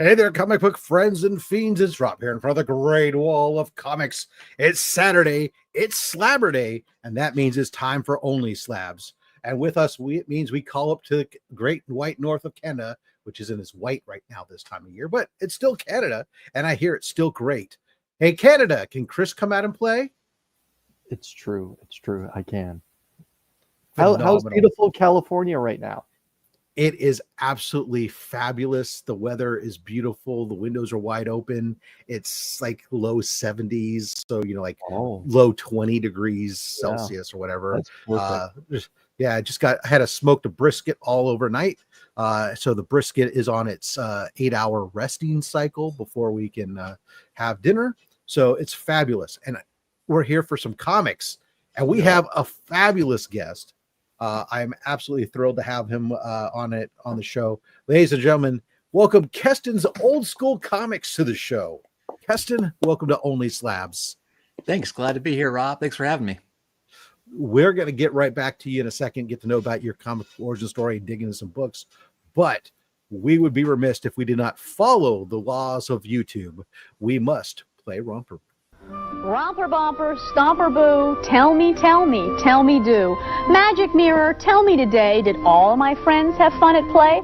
Hey there, comic book friends and fiends. It's Rob here in front of the Great Wall of Comics. It's Saturday, it's Slabber Day, and that means it's time for OnlySlabs. And with us, it means we call up to the great white north of Canada, which isn't as white right now this time of year, but it's still Canada, and I hear it's still great. Hey, Canada, can Chris come out and play? It's true. It's true. I can. Phenomenal. How's beautiful California right now? It is absolutely fabulous. The weather is beautiful. The windows are wide open. It's like low 70s. So, like low 20 degrees Celsius or whatever. That's I had a smoked a brisket all overnight. So the brisket is on its 8-hour resting cycle before we can have dinner. So it's fabulous. And we're here for some comics. And we have a fabulous guest. I'm absolutely thrilled to have him on the show. Ladies and gentlemen, welcome Keston's Old School Comics to the show. Keston, welcome to OnlySlabs. Thanks. Glad to be here, Rob. Thanks for having me. We're going to get right back to you in a second, get to know about your comic origin story and dig into some books. But we would be remiss if we did not follow the laws of YouTube. We must play Romper. Romper bumper, stomper boo, tell me do. Magic mirror, tell me today, did all my friends have fun at play?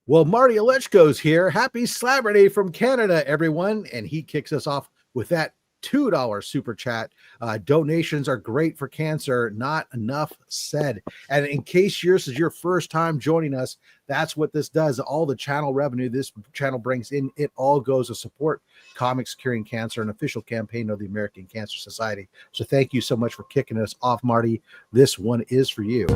Well, Marty Alechko's here. Happy Slabber Day from Canada, everyone. And he kicks us off with that $2 super chat. Donations are great for cancer. Not enough said. And in case yours is your first time joining us, that's what this does. All the channel revenue this channel brings in, it all goes to support Comics Curing Cancer, an official campaign of the American Cancer Society. So thank you so much for kicking us off, Marty. This one is for you.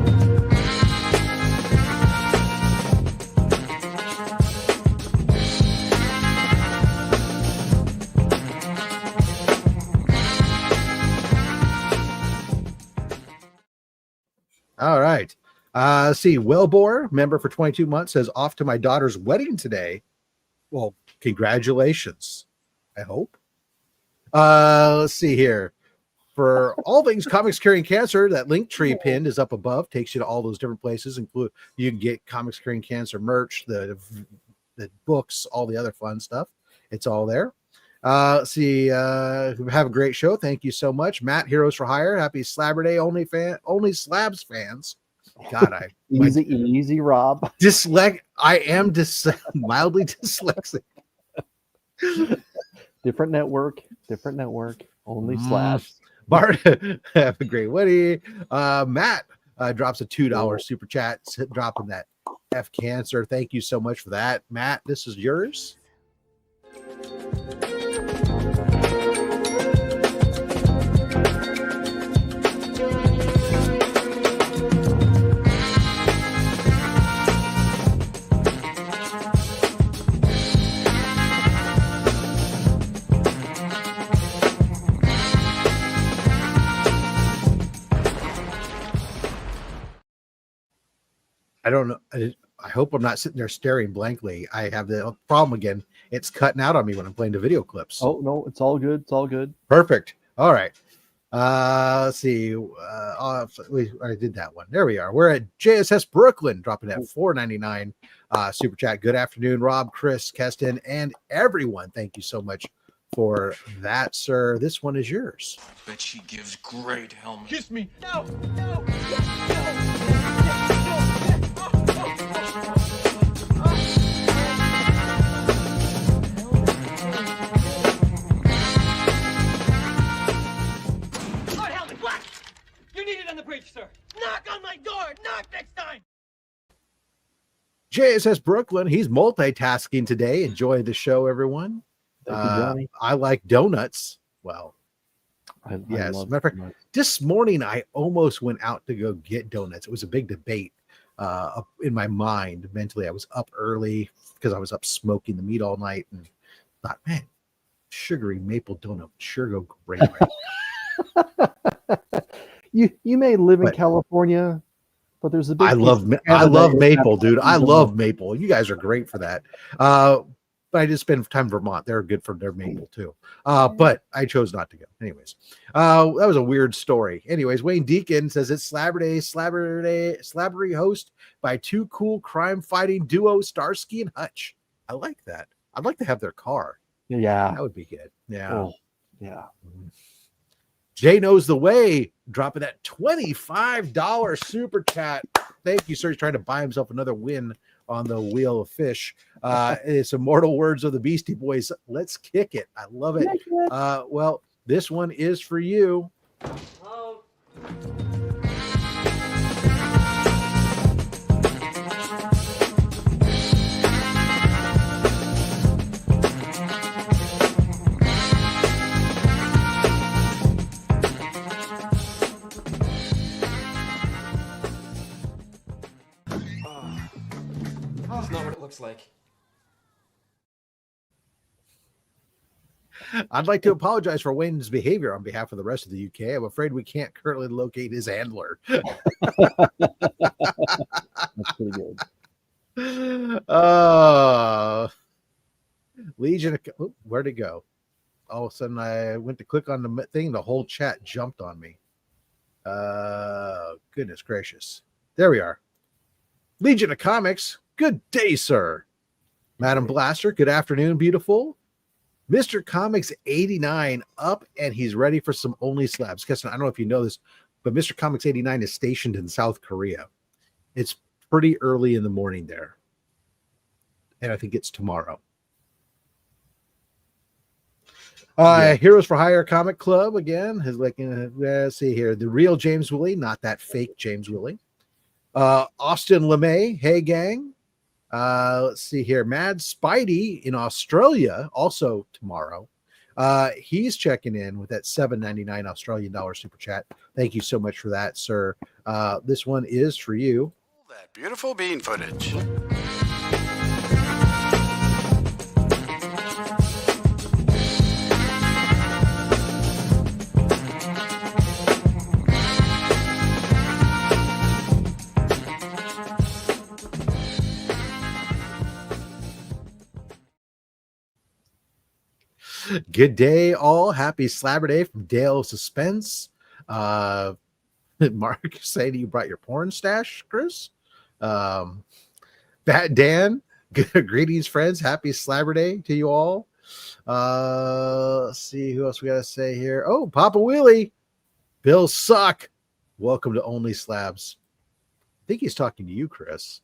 All right. Let's see. Wilbur, member for 22 months, says off to my daughter's wedding today. Well, congratulations, I hope. Let's see here. For all things Comics Curing Cancer, that link tree pinned is up above, takes you to all those different places. Include you can get Comics Curing Cancer merch, the books, all the other fun stuff. It's all there. Let's see. Have a great show. Thank you so much, Matt. Heroes for Hire. Happy Slabber Day, only Slabs fans. God, easy, Rob. I am mildly dyslexic. Different network. Only Slabs. Bart, have a great wedding. Matt drops a $2 super chat, dropping that F cancer. Thank you so much for that, Matt. This is yours. I don't know. I hope I'm not sitting there staring blankly. I have the problem again. It's cutting out on me when I'm playing the video clips. Oh, no, it's all good. It's all good. Perfect. All right. Let's see. I did that one. There we are. We're at JSS Brooklyn, dropping at $4.99 super chat. Good afternoon, Rob, Chris, Keston, and everyone. Thank you so much for that, sir. This one is yours. I bet she gives great helmet. Kiss me. No. On the bridge, sir. Knock on my door. Knock next time. JSS Brooklyn. He's multitasking today. Enjoy the show, everyone. Thank you, Johnny. I like donuts. Well, yes. Matter of fact, this morning I almost went out to go get donuts. It was a big debate in my mind. Mentally, I was up early because I was up smoking the meat all night and thought, man, sugary maple donut would sure go great. You may live in California, but there's a big. I love maple, dude. I love maple. You guys are great for that. But I did spend time in Vermont. They're good for their maple too. But I chose not to go. Anyways, that was a weird story. Anyways, Wayne Deacon says it's Slabbery host by two cool crime fighting duo Starsky and Hutch. I like that. I'd like to have their car. Yeah. That would be good. Yeah. Oh, yeah. Jay knows the way, dropping that $25 super chat. Thank you, sir. He's trying to buy himself another win on the Wheel of Fish. It's immortal words of the Beastie Boys. Let's kick it. I love it. Well, this one is for you. That's not what it looks like. I'd like to apologize for Wayne's behavior on behalf of the rest of the UK. I'm afraid we can't currently locate his handler. That's pretty good. Legion of, where'd it go? All of a sudden I went to click on the thing, the whole chat jumped on me. Goodness gracious. There we are. Legion of Comics, good day, sir. Madam Blaster, good afternoon, beautiful. Mr. Comics 89 up, and he's ready for some OnlySlabs. Keston, I don't know if you know this, but Mr. Comics 89 is stationed in South Korea. It's pretty early in the morning there. And I think it's tomorrow. Heroes for Hire Comic Club again. Is like, let's see here. The real James Willie, not that fake James Willie. Austin LeMay, hey gang. Let's see here. Mad Spidey in Australia, also tomorrow. He's checking in with that $7.99 Australian dollar super chat. Thank you so much for that, sir. This one is for you. That beautiful bean footage. Good day, all. Happy Slabber Day from Dale Suspense. Mark saying you brought your porn stash, Chris. Bat Dan, greetings, friends. Happy Slabber Day to you all. Let's see who else we got to say here. Oh, Papa Willie. Bill Suck. Welcome to OnlySlabs. I think he's talking to you, Chris.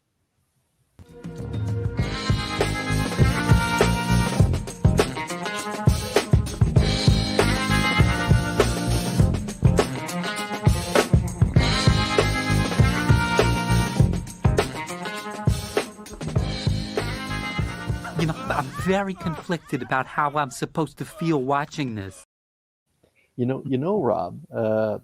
You know, I'm very conflicted about how I'm supposed to feel watching this. You know, Rob. The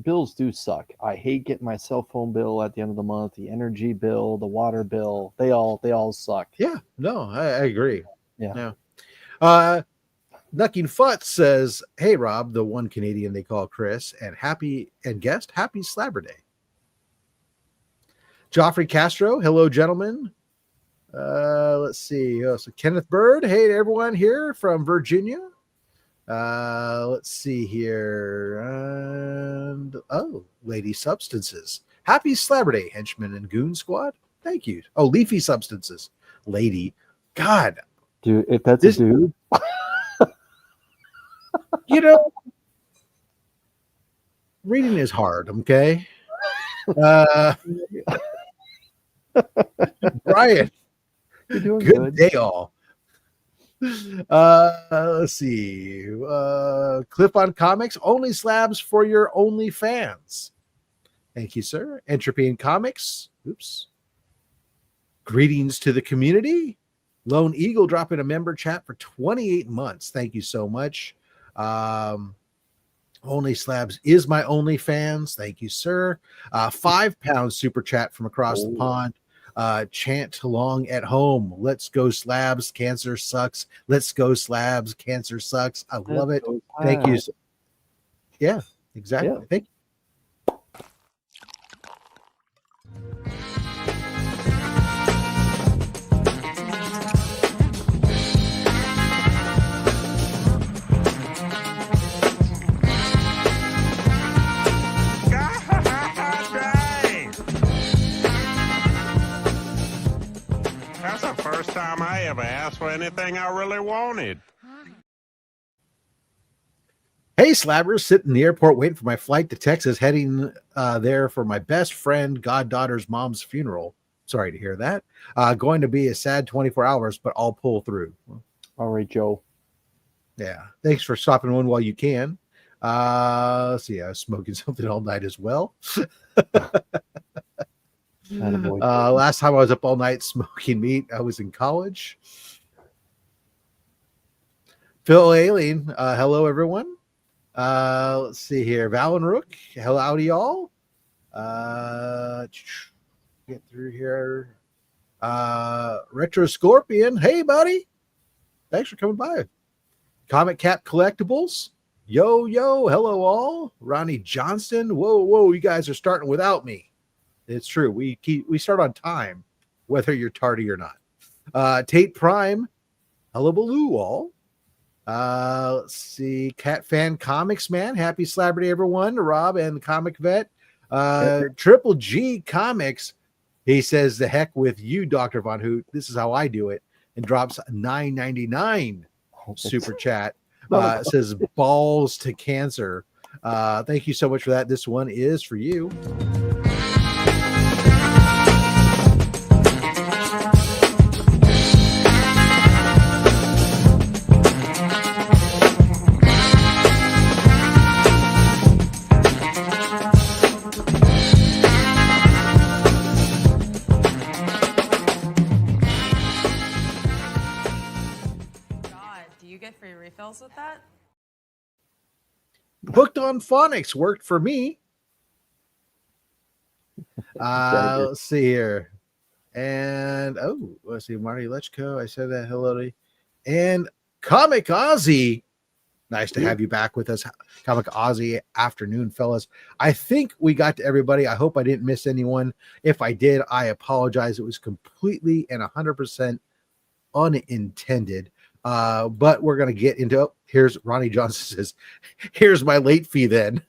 bills do suck. I hate getting my cell phone bill at the end of the month, the energy bill, the water bill. They all suck. Yeah, no, I agree. Yeah. Nucking Futz says, "Hey Rob, the one Canadian they call Chris, and happy Slabber Day." Joffrey Castro, hello gentlemen. Let's see. So Kenneth Bird, hey to everyone here from Virginia. Let's see here. And Lady Substances. Happy Slabber Day, Henchman and Goon Squad. Thank you. Oh, Leafy Substances. Lady. God. Dude, if that's a dude. You know, reading is hard, okay? Brian. You're doing good day, all. Let's see. Clip on Comics, OnlySlabs for your only fans. Thank you, sir. Entropy in Comics. Oops. Greetings to the community. Lone Eagle dropping a member chat for 28 months. Thank you so much. OnlySlabs is my OnlyFans. Thank you, sir. £5 super chat from across the pond. Chant along at home. Let's go Slabs. Cancer sucks. Let's go Slabs. Cancer sucks. I love it. Thank you. Yeah, exactly. Yeah. Thank you. That's the first time I ever asked for anything I really wanted. Hey, Slabbers, sitting in the airport waiting for my flight to Texas, heading there for my best friend, goddaughter's mom's funeral. Sorry to hear that. Going to be a sad 24 hours, but I'll pull through. All right, Joe. Yeah. Thanks for stopping in while you can. Let's see, I was smoking something all night as well. Last time I was up all night smoking meat, I was in college. Phil Aileen, hello, everyone. Let's see here. Valen Rook, hello to y'all. Get through here. Retro Scorpion, hey buddy. Thanks for coming by. Comic Cap Collectibles. Yo, hello all. Ronnie Johnston. Whoa, you guys are starting without me. It's true. We start on time, whether you're tardy or not. Tate Prime. Hello, Baloo all. Let's see. Cat Fan Comics Man. Happy Slabber Day, everyone. Rob and the Comic Vet. Triple G Comics. He says, the heck with you, Dr. Von Hoot. This is how I do it. And drops $9.99 super chat. Says balls to cancer. Thank you so much for that. This one is for you. Free refills with that? Hooked on Phonics worked for me. Let's see here. And let's see, Marty Lechko. I said that. Hello to you. And Comic Ozzy. Nice to have you back with us. Comic Ozzy afternoon, fellas. I think we got to everybody. I hope I didn't miss anyone. If I did, I apologize. It was completely and 100% unintended. But we're going to get into here's Ronnie Johnson says, here's my late fee then.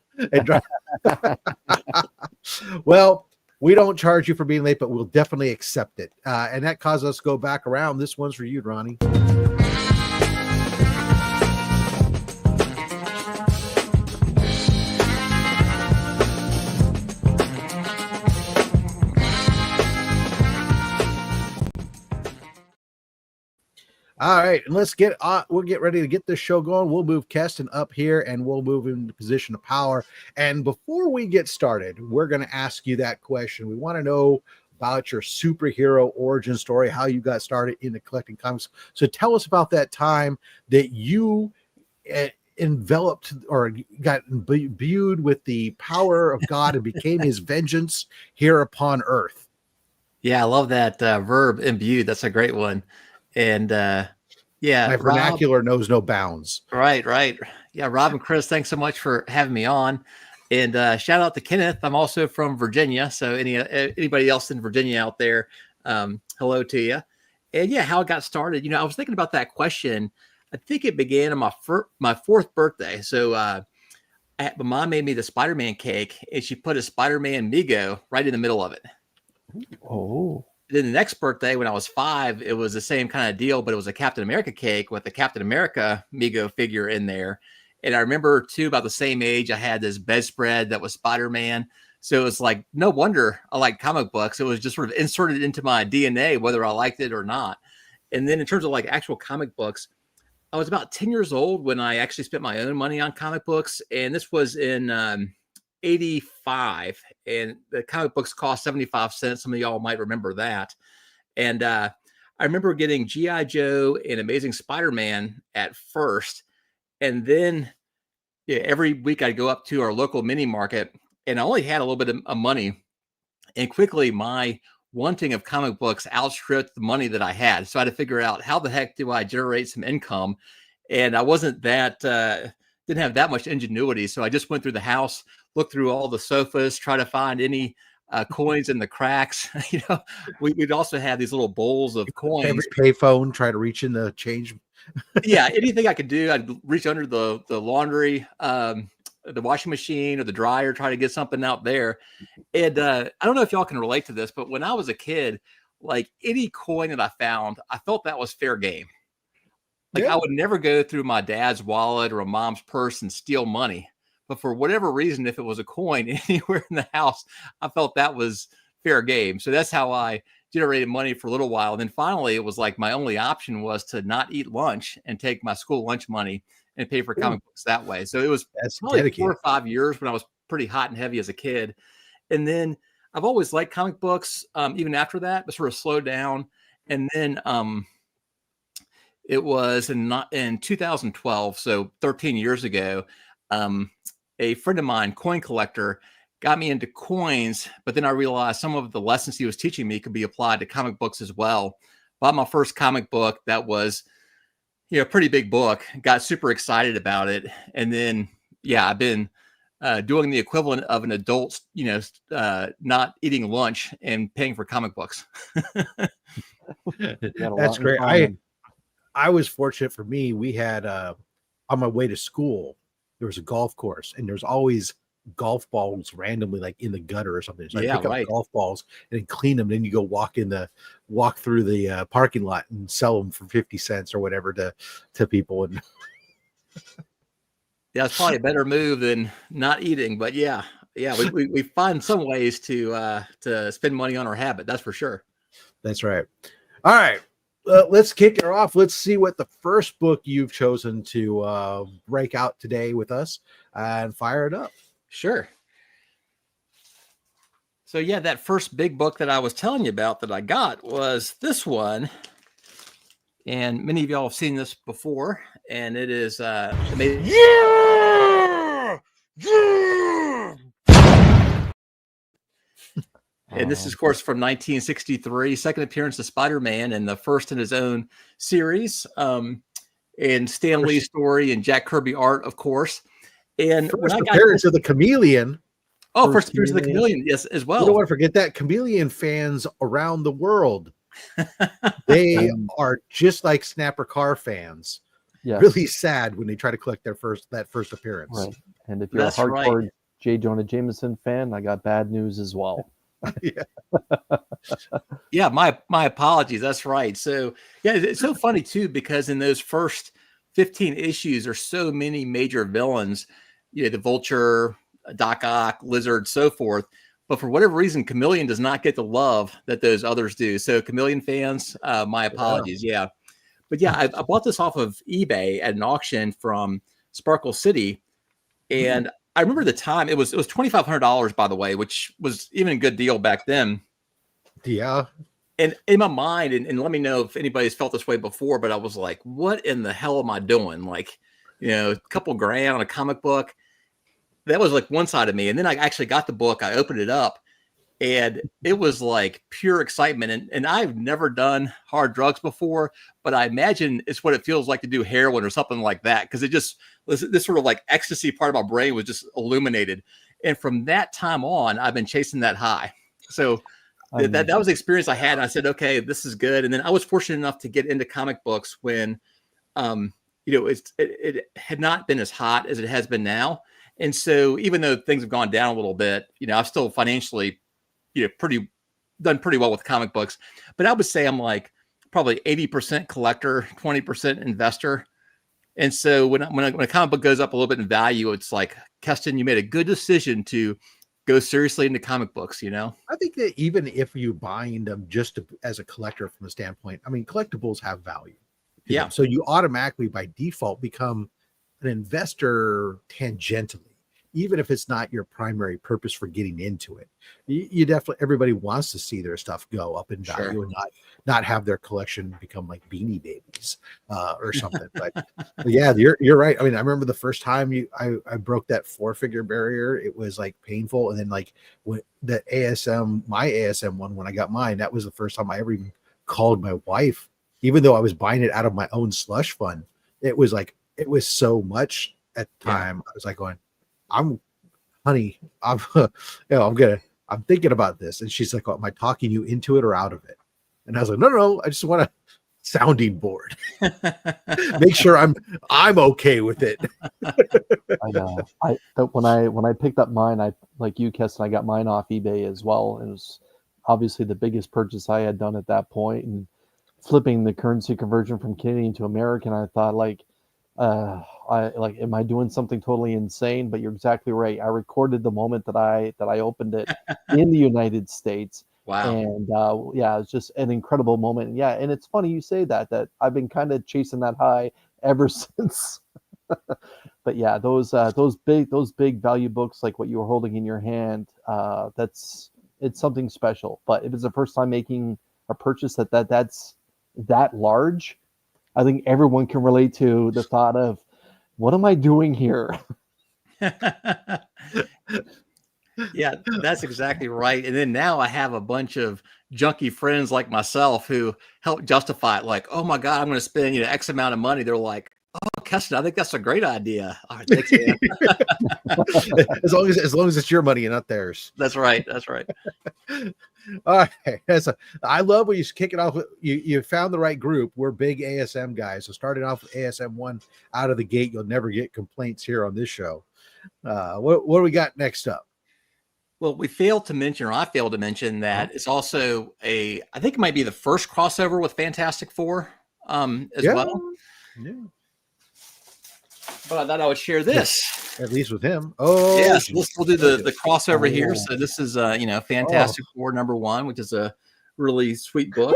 Well, we don't charge you for being late, but we'll definitely accept it. And that caused us to go back around. This one's for you, Ronnie. All right, and let's get we'll get ready to get this show going. We'll move Keston up here and we'll move him into position of power. And before we get started, we're going to ask you that question. We want to know about your superhero origin story, how you got started into collecting comics. So tell us about that time that you enveloped or got imbued with the power of God and became his vengeance here upon earth. Yeah, I love that verb, imbued. That's a great one. And yeah, my vernacular knows no bounds. Right. Yeah, Rob and Chris, thanks so much for having me on. And shout out to Kenneth. I'm also from Virginia. So anybody else in Virginia out there, hello to you. And yeah, how it got started. I was thinking about that question. I think it began on my fourth birthday. So my mom made me the Spider-Man cake, and she put a Spider-Man Mego right in the middle of it. Oh. Then the next birthday, when I was 5, it was the same kind of deal, but it was a Captain America cake with the Captain America Mego figure in there. And I remember too, about the same age, I had this bedspread that was Spider-Man. So it was like, no wonder I like comic books. It was just sort of inserted into my DNA, whether I liked it or not. And then in terms of like actual comic books, I was about 10 years old when I actually spent my own money on comic books. And this was in 85, and the comic books cost 75 cents. Some of y'all might remember that. And I remember getting G.I. Joe and Amazing Spider-Man at first. And then every week I'd go up to our local mini market, and I only had a little bit of money. And quickly my wanting of comic books outstripped the money that I had. So I had to figure out, how the heck do I generate some income? And I wasn't that, didn't have that much ingenuity. So I just went through the house, looked through all the sofas, try to find any coins in the cracks. We'd also have these little bowls of coins. Every payphone, try to reach in the change. Yeah, anything I could do. I'd reach under the laundry, the washing machine or the dryer, try to get something out there. And I don't know if y'all can relate to this, but when I was a kid, like any coin that I found, I felt that was fair game. Like Yeah. I would never go through my dad's wallet or a mom's purse and steal money. But for whatever reason, if it was a coin anywhere in the house, I felt that was fair game. So that's how I generated money for a little while. And then finally, it was like my only option was to not eat lunch and take my school lunch money and pay for comic books that way. So it was probably dedicated. 4 or 5 years when I was pretty hot and heavy as a kid. And then I've always liked comic books, even after that, but sort of slowed down. And then it was in 2012, so 13 years ago, a friend of mine, coin collector, got me into coins, but then I realized some of the lessons he was teaching me could be applied to comic books as well. Bought my first comic book that was, a pretty big book, got super excited about it. And then, I've been doing the equivalent of an adult, not eating lunch and paying for comic books. That's great. I was fortunate. For me, we had on my way to school, there was a golf course, and there's always golf balls randomly like in the gutter or something. So I pick up golf balls and clean them. Then you go walk through the parking lot and sell them for 50 cents or whatever to people. And it's probably a better move than not eating. But we find some ways to spend money on our habit. That's for sure. That's right. All right. Let's kick it off. Let's see what the first book you've chosen to break out today with us and fire it up. Sure. So that first big book that I was telling you about that I got was this one. And many of y'all have seen this before. And it is amazing. Yeah! And this is, of course, from 1963, second appearance of Spider-Man and the first in his own series. And Stan Lee's story and Jack Kirby art, of course. And first appearance of the Chameleon. Oh, first appearance of the Chameleon, yes, as well. You don't want to forget that. Chameleon fans around the world, they are just like Snapper Car fans. Yeah. Really sad when they try to collect that first appearance. Right. And if you're a hardcore J. Jonah Jameson fan, I got bad news as well. My apologies. That's right. So it's so funny too, because in those first 15 issues there's so many major villains, the Vulture, Doc Ock, Lizard, so forth. But for whatever reason, Chameleon does not get the love that those others do. So Chameleon fans, my apologies. But I bought this off of eBay at an auction from Sparkle City, and I remember the time it was $2,500, by the way, which was even a good deal back then. Yeah. And in my mind, and let me know if anybody's felt this way before, but I was like, what in the hell am I doing? Like, a couple grand on a comic book. That was like one side of me. And then I actually got the book. I opened it up, and it was like pure excitement. And I've never done hard drugs before, but I imagine it's what it feels like to do heroin or something like that. Because it just, this sort of like ecstasy part of my brain was just illuminated. And from that time on, I've been chasing that high. So that was the experience I had. And I said, okay, this is good. And then I was fortunate enough to get into comic books when, it had not been as hot as it has been now. And so even though things have gone down a little bit, I've still financially, done pretty well with comic books. But I would say I'm like probably 80% collector, 20% investor. And so when a comic book goes up a little bit in value, it's like, Keston, you made a good decision to go seriously into comic books, I think that even if you bind them as a collector from a standpoint, I mean, collectibles have value. Yeah. So you automatically by default become an investor tangentially, even if it's not your primary purpose for getting into it. You definitely, everybody wants to see their stuff go up in value and not have their collection become like Beanie Babies or something. But you're right. I mean, I remember the first time I broke that 4-figure barrier, it was like painful. And then like when my ASM one, when I got mine, that was the first time I ever even called my wife, even though I was buying it out of my own slush fund. It was so much at the time. I was like going, I'm thinking about this. And she's like, am I talking you into it or out of it? And I was like, no, I just want a sounding board. Make sure I'm okay with it. I know. When I picked up mine, I like you, Keston, I got mine off eBay as well. It was obviously the biggest purchase I had done at that point, and flipping the currency conversion from Canadian to American, I thought am I doing something totally insane? But you're exactly right. I recorded the moment that I opened it in the United States. Wow. And yeah, it's just an incredible moment. And yeah, and it's funny you say that I've been kind of chasing that high ever since. But yeah, those big value books like what you were holding in your hand, it's something special. But if it's the first time making a purchase that's that large, I think everyone can relate to the thought of, what am I doing here? Yeah, that's exactly right. And then now I have a bunch of junky friends like myself who help justify it. Like, oh my God, I'm going to spend X amount of money. They're like, oh, Keston, I think that's a great idea. All right, thanks, man. as long as it's your money and not theirs. That's right. That's right. All right. I love when you kick it off with you found the right group. We're big ASM guys. So starting off with ASM 1 out of the gate, you'll never get complaints here on this show. What do we got next up? Well, I failed to mention that it's also I think it might be the first crossover with Fantastic Four as well. Yeah. But I thought I would share this. At least with him. Oh, yes. We'll do the crossover here. So this is, Fantastic Four #1, which is a really sweet book.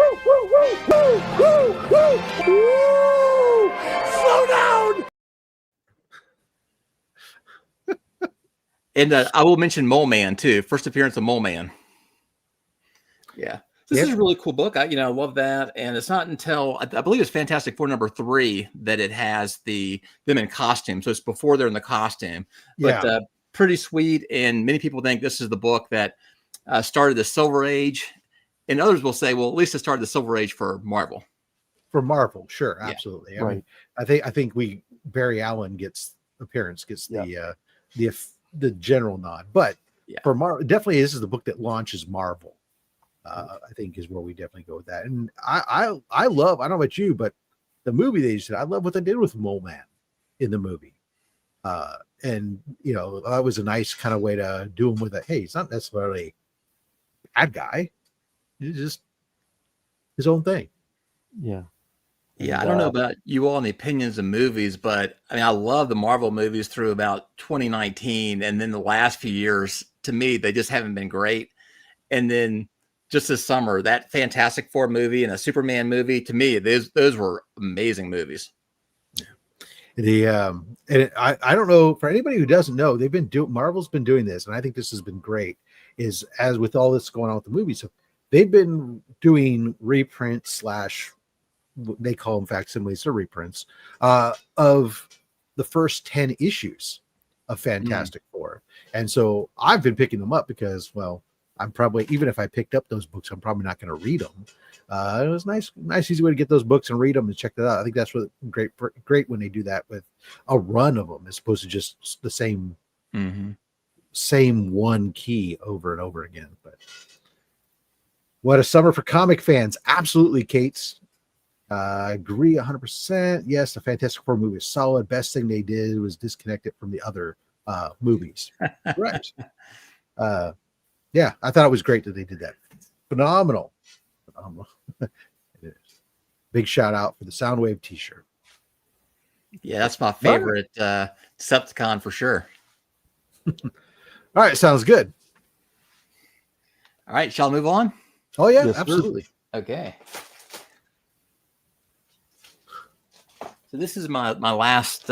Slow down! And I will mention Mole Man too. First appearance of Mole Man. Yeah. This is a really cool book. I love that. And it's not until I believe it's Fantastic Four #3 that it has them in costume. So it's before they're in the costume. But pretty sweet. And many people think this is the book that started the Silver Age. And others will say, well, at least it started the Silver Age for Marvel. For Marvel, sure, absolutely. Yeah. I mean, I think Barry Allen gets the general nod, but for Marvel, definitely this is the book that launches Marvel. I think is where we definitely go with that. And I love, I don't know about you, but the movie they just did, I love what they did with Mole Man in the movie. And that was a nice kind of way to do him with a, hey, he's not necessarily a bad guy. He's just his own thing. Yeah. Yeah, I don't know about you all in the opinions of movies, but I mean, I love the Marvel movies through about 2019. And then the last few years, to me, they just haven't been great. And then just this summer, that Fantastic Four movie and a Superman movie, to me, those were amazing movies. I don't know, for anybody who doesn't know, Marvel's been doing this, and I think this has been great, is as with all this going on with the movies, so they've been doing reprints / they call them facsimiles or reprints of the first 10 issues of Fantastic Four. And so I've been picking them up because, well, I'm probably, even if I picked up those books, I'm probably not going to read them. It was nice, easy way to get those books and read them and check that out. I think that's what great when they do that with a run of them, as opposed to just the same one key over and over again. But what a summer for comic fans. Absolutely, Kate's. I agree 100%. Yes, the Fantastic Four movie is solid. Best thing they did was disconnect it from the other movies. Right. Yeah, I thought it was great that they did that. Phenomenal. It is. Big shout out for the Soundwave t-shirt. Yeah, that's my favorite Decepticon for sure. All right, sounds good. All right, shall I move on? Oh, yeah, yes, absolutely. Sir. Okay. So this is my last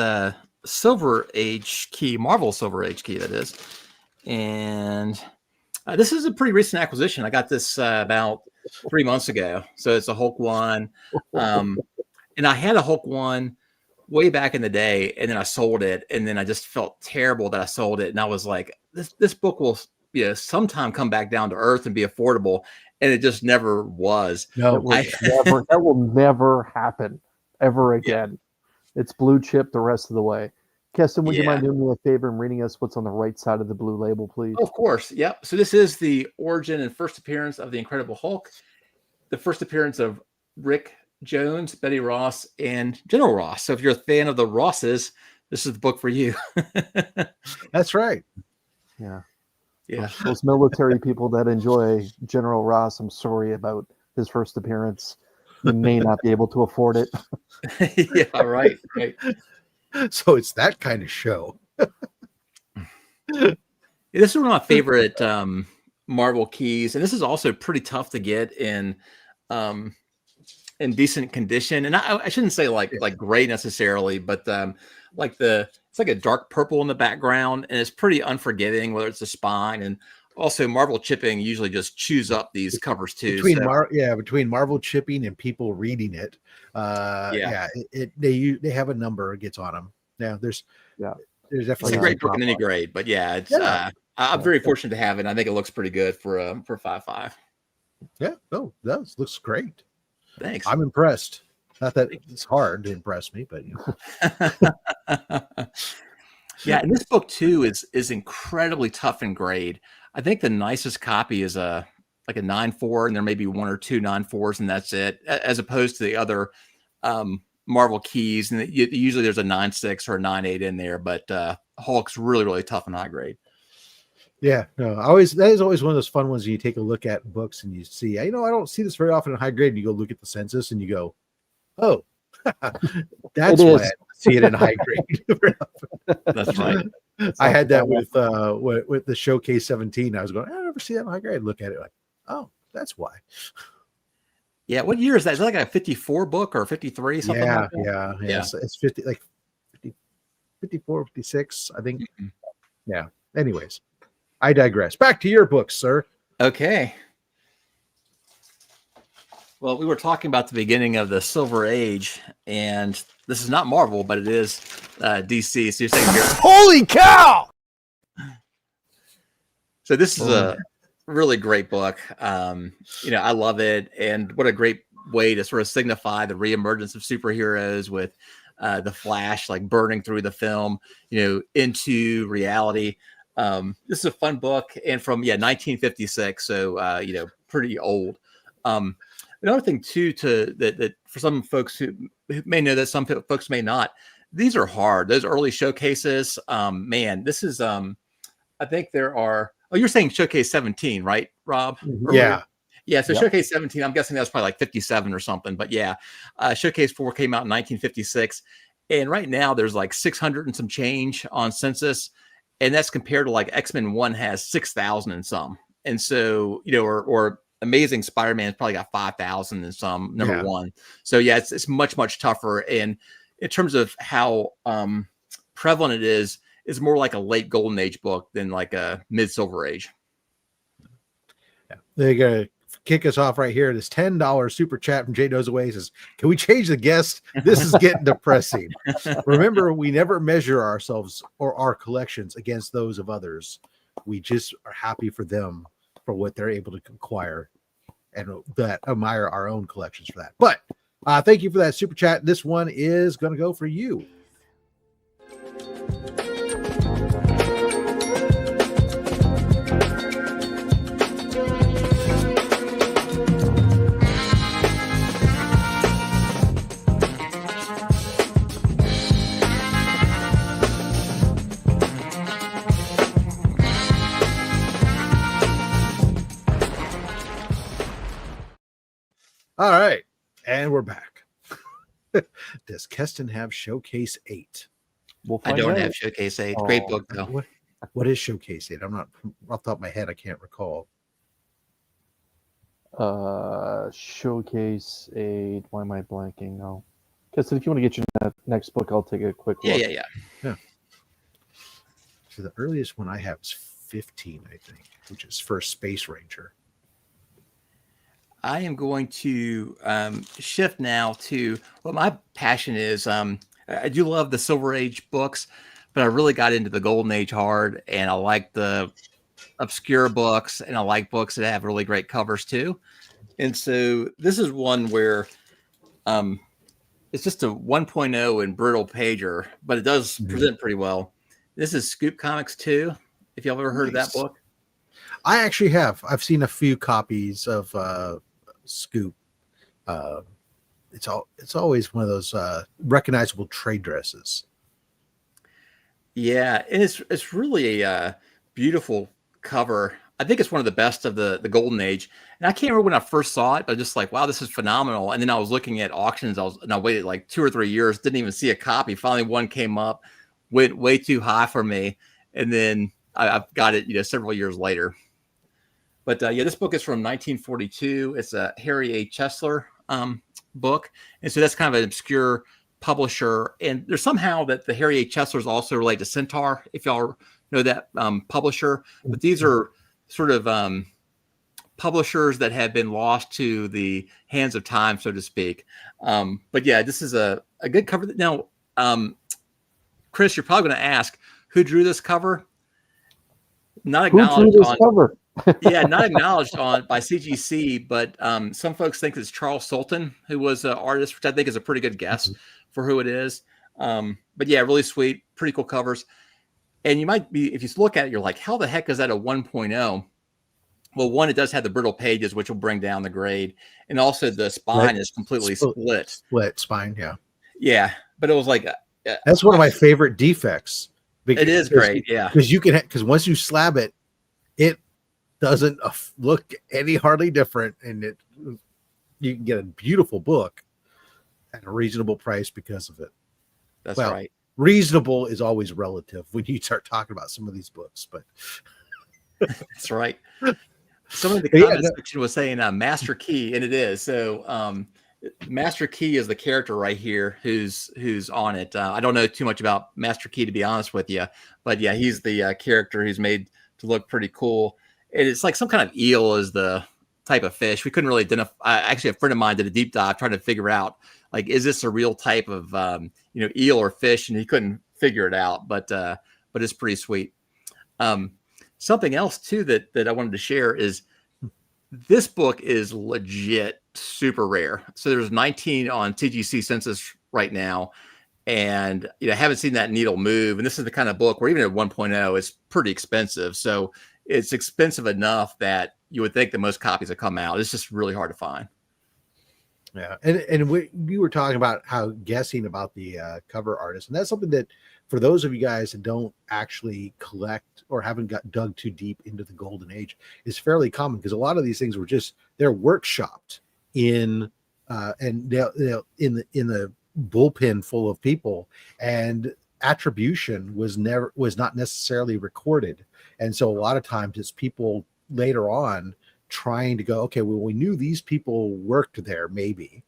Silver Age key, Marvel Silver Age key, that is. And this is a pretty recent acquisition. I got this about 3 months ago. So it's a Hulk 1. And I had a Hulk 1 way back in the day, and then I sold it. And then I just felt terrible that I sold it. And I was like, this book will sometime come back down to earth and be affordable. And it just never was. No, that will never happen ever again. Yeah. It's blue chip the rest of the way. Keston, would you mind doing me a favor and reading us what's on the right side of the blue label, please? Of course. Yep. So this is the origin and first appearance of the Incredible Hulk, the first appearance of Rick Jones, Betty Ross, and General Ross. So if you're a fan of the Rosses, this is the book for you. That's right. Yeah. Yeah. Those military people that enjoy General Ross, I'm sorry about his first appearance. You may not be able to afford it. Yeah, right. So it's that kind of show. This is one of my favorite Marvel keys, and this is also pretty tough to get in decent condition. And I shouldn't say like gray necessarily, but it's like a dark purple in the background, and it's pretty unforgiving, whether it's the spine. And also Marvel chipping usually just chews up these covers too. Between Marvel chipping and people reading it, they have a number it gets on them. There's it's definitely a great book in any grade, but I'm very fortunate to have it. And I think it looks pretty good for 5.5. Yeah, that looks great. Thanks. I'm impressed. Not that it's hard to impress me, but yeah, and this book too is incredibly tough in grade. I think the nicest copy is like a 9.4, and there may be 1 or 2 9.4s, and that's it. As opposed to the other Marvel keys, and usually there's a 9.6 or a 9.8 in there. But Hulk's really tough and high grade. Yeah, no, that is always one of those fun ones. You take a look at books and you see, I don't see this very often in high grade. And you go look at the census and you go, oh, that's why I see it in high grade. That's right. I had that with the Showcase 17. I was going, I never see that in high grade. Look at it like, oh, that's why. Yeah, what year is that? Is that like a 54 book or 53? Something like that? Yeah. It's 50, like 50, 54, 56, I think. Mm-hmm. Yeah. Anyways, I digress. Back to your books, sir. Okay. Well, we were talking about the beginning of the Silver Age, and this is not Marvel, but it is DC. So you're saying here, holy cow! So this is a really great book. I love it, and what a great way to sort of signify the reemergence of superheroes with the Flash like burning through the film, into reality. This is a fun book, and from 1956, so pretty old. Another thing too, that for some folks who may know that, some folks may not, these are hard. Those early showcases, man, this is I think there are. Oh, you're saying Showcase 17, right, Rob? Yeah. Yeah, so Showcase 17, I'm guessing that was probably like 57 or something. But Showcase 4 came out in 1956. And right now there's like 600 and some change on census. And that's compared to like X-Men 1 has 6,000 and some. And so, or Amazing Spider-Man has probably got 5,000 and some, number one. So it's much tougher. And in terms of how prevalent it is more like a late Golden Age book than like a mid Silver Age. Yeah. They're going to kick us off right here. This $10 super chat from Jay Knows Away says, can we change the guest? This is getting depressing. Remember, we never measure ourselves or our collections against those of others. We just are happy for them for what they're able to acquire, and that admire our own collections for that. But thank you for that super chat. This one is going to go for you. All right, and we're back. Does Keston have Showcase 8? I don't have Showcase 8. Great book, though. What is Showcase 8? I'm not, off the top of my head, I can't recall. Showcase 8. Why am I blanking now? Keston, if you want to get your next book, I'll take a quick look. Yeah. So the earliest one I have is 15, I think, which is First Space Ranger. I am going to shift now to what my passion is. I do love the Silver Age books, but I really got into the Golden Age hard, and I like the obscure books, and I like books that have really great covers too. And so this is one where it's just a 1.0 in brittle pager, but it does present pretty well. This is Scoop Comics 2, if y'all ever heard of that book. I actually have. I've seen a few copies of Scoop. It's always one of those recognizable trade dresses. Yeah, and it's really a beautiful cover. I think it's one of the best of the golden age. And I can't remember when I first saw it, but just like, wow, this is phenomenal. And then I was looking at auctions. I waited like 2 or 3 years, didn't even see a copy. Finally, one came up, went way too high for me. And then I've got it, several years later. But yeah, this book is from 1942. It's a Harry A. Chesler book. And so that's kind of an obscure publisher. And there's somehow that the Harry A. Chesler is also related to Centaur, if y'all know that publisher. But these are sort of publishers that have been lost to the hands of time, so to speak. But yeah, this is a good cover. Now, Chris, you're probably going to ask, who drew this cover? Not acknowledged on cover. Yeah, not acknowledged on by CGC, but some folks think it's Charles Sultan, who was an artist, which I think is a pretty good guess for who it is. But yeah, really sweet, pretty cool covers. And you might be, if you look at it, you're like, how the heck is that a 1.0? Well, one, it does have the brittle pages, which will bring down the grade. And also the spine is completely split. Split spine, yeah. Yeah, but it was like... that's one of my favorite defects. It is great, yeah. Because once you slab it, it doesn't look any hardly different. And you can get a beautiful book at a reasonable price because of it. That's right. Reasonable is always relative when you start talking about some of these books, but that's right. Some of the comment section was saying Master Key, and it is. So Master Key is the character right here who's on it. I don't know too much about Master Key, to be honest with you, but yeah, he's the character who's made to look pretty cool. And it's like some kind of eel is the type of fish. We couldn't really identify. Actually, a friend of mine did a deep dive trying to figure out, like, is this a real type of eel or fish? And he couldn't figure it out, but it's pretty sweet. Something else too that I wanted to share is this book is legit super rare. So there's 19 on TGC census right now, and I haven't seen that needle move. And this is the kind of book where even at 1.0, it's pretty expensive. So it's expensive enough that you would think that most copies have come out. It's just really hard to find. Yeah, and we were talking about how guessing about the cover artist, and that's something that for those of you guys that don't actually collect or haven't got dug too deep into the golden age, is fairly common because a lot of these things were just they're workshopped in and in the bullpen full of people, and attribution was not necessarily recorded, and so a lot of times it's people later on trying to go, okay, well, we knew these people worked there, maybe,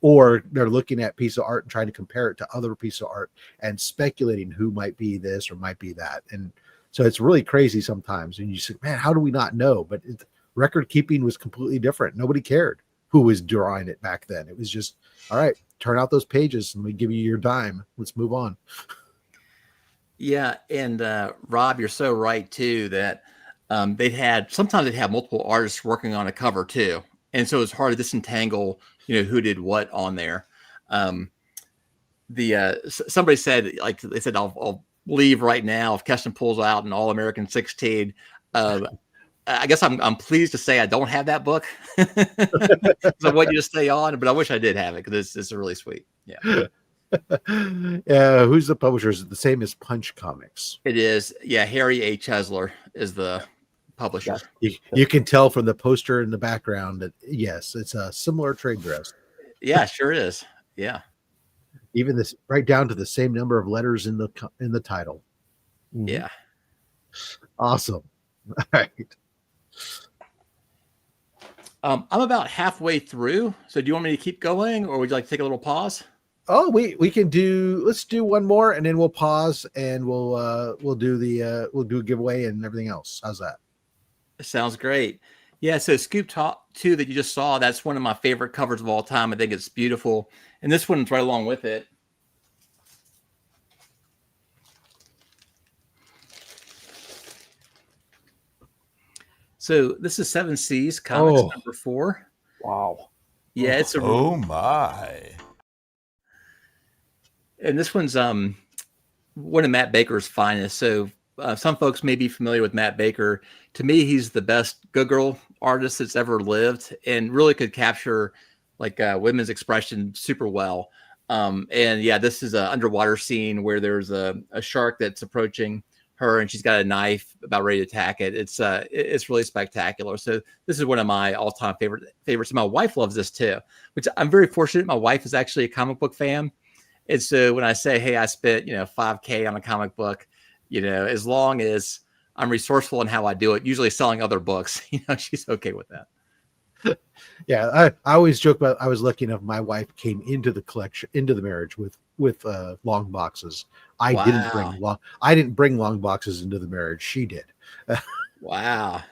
or they're looking at piece of art and trying to compare it to other piece of art and speculating who might be this or might be that. And so it's really crazy sometimes. And you say, man, how do we not know? But record keeping was completely different. Nobody cared who was drawing it back then. It was just, all right, turn out those pages and we give you your dime. Let's move on. Yeah. And Rob, you're so right too, that sometimes they'd have multiple artists working on a cover too. And so it's hard to disentangle, who did what on there. Somebody said, like they said, I'll leave right now if Keston pulls out an All-American 16. I guess I'm pleased to say I don't have that book. So I want you to stay on, but I wish I did have it because it's really sweet. Yeah. Who's the publisher? Is it the same as Punch Comics? It is. Yeah. Harry A. Chesler is the publisher. You can tell from the poster in the background that yes, it's a similar trade dress. Yeah, sure is. Yeah. Even this right down to the same number of letters in the title. Yeah. Awesome. All right. I'm about halfway through. So do you want me to keep going or would you like to take a little pause? Oh, we can let's do one more and then we'll pause and we'll do a giveaway and everything else. How's that? Sounds great. Yeah, so Scoop Top 2 that you just saw, that's one of my favorite covers of all time. I think it's beautiful. And this one's right along with it. So this is 7 Seas Comics number 4. Wow. Yeah, it's oh my. And this one's one of Matt Baker's finest. So some folks may be familiar with Matt Baker. To me, he's the best good girl artist that's ever lived and really could capture like women's expression super well. And yeah, this is an underwater scene where there's a shark that's approaching her, and she's got a knife about ready to attack it. It's really spectacular. So this is one of my all-time favorites. My wife loves this too, which I'm very fortunate. My wife is actually a comic book fan. And so when I say, hey, I spent, $5,000 on a comic book, as long as I'm resourceful in how I do it, usually selling other books, she's okay with that. Yeah, I always joke about, I was lucky enough my wife came into the marriage with long boxes. I didn't bring long boxes into the marriage. She did. Wow.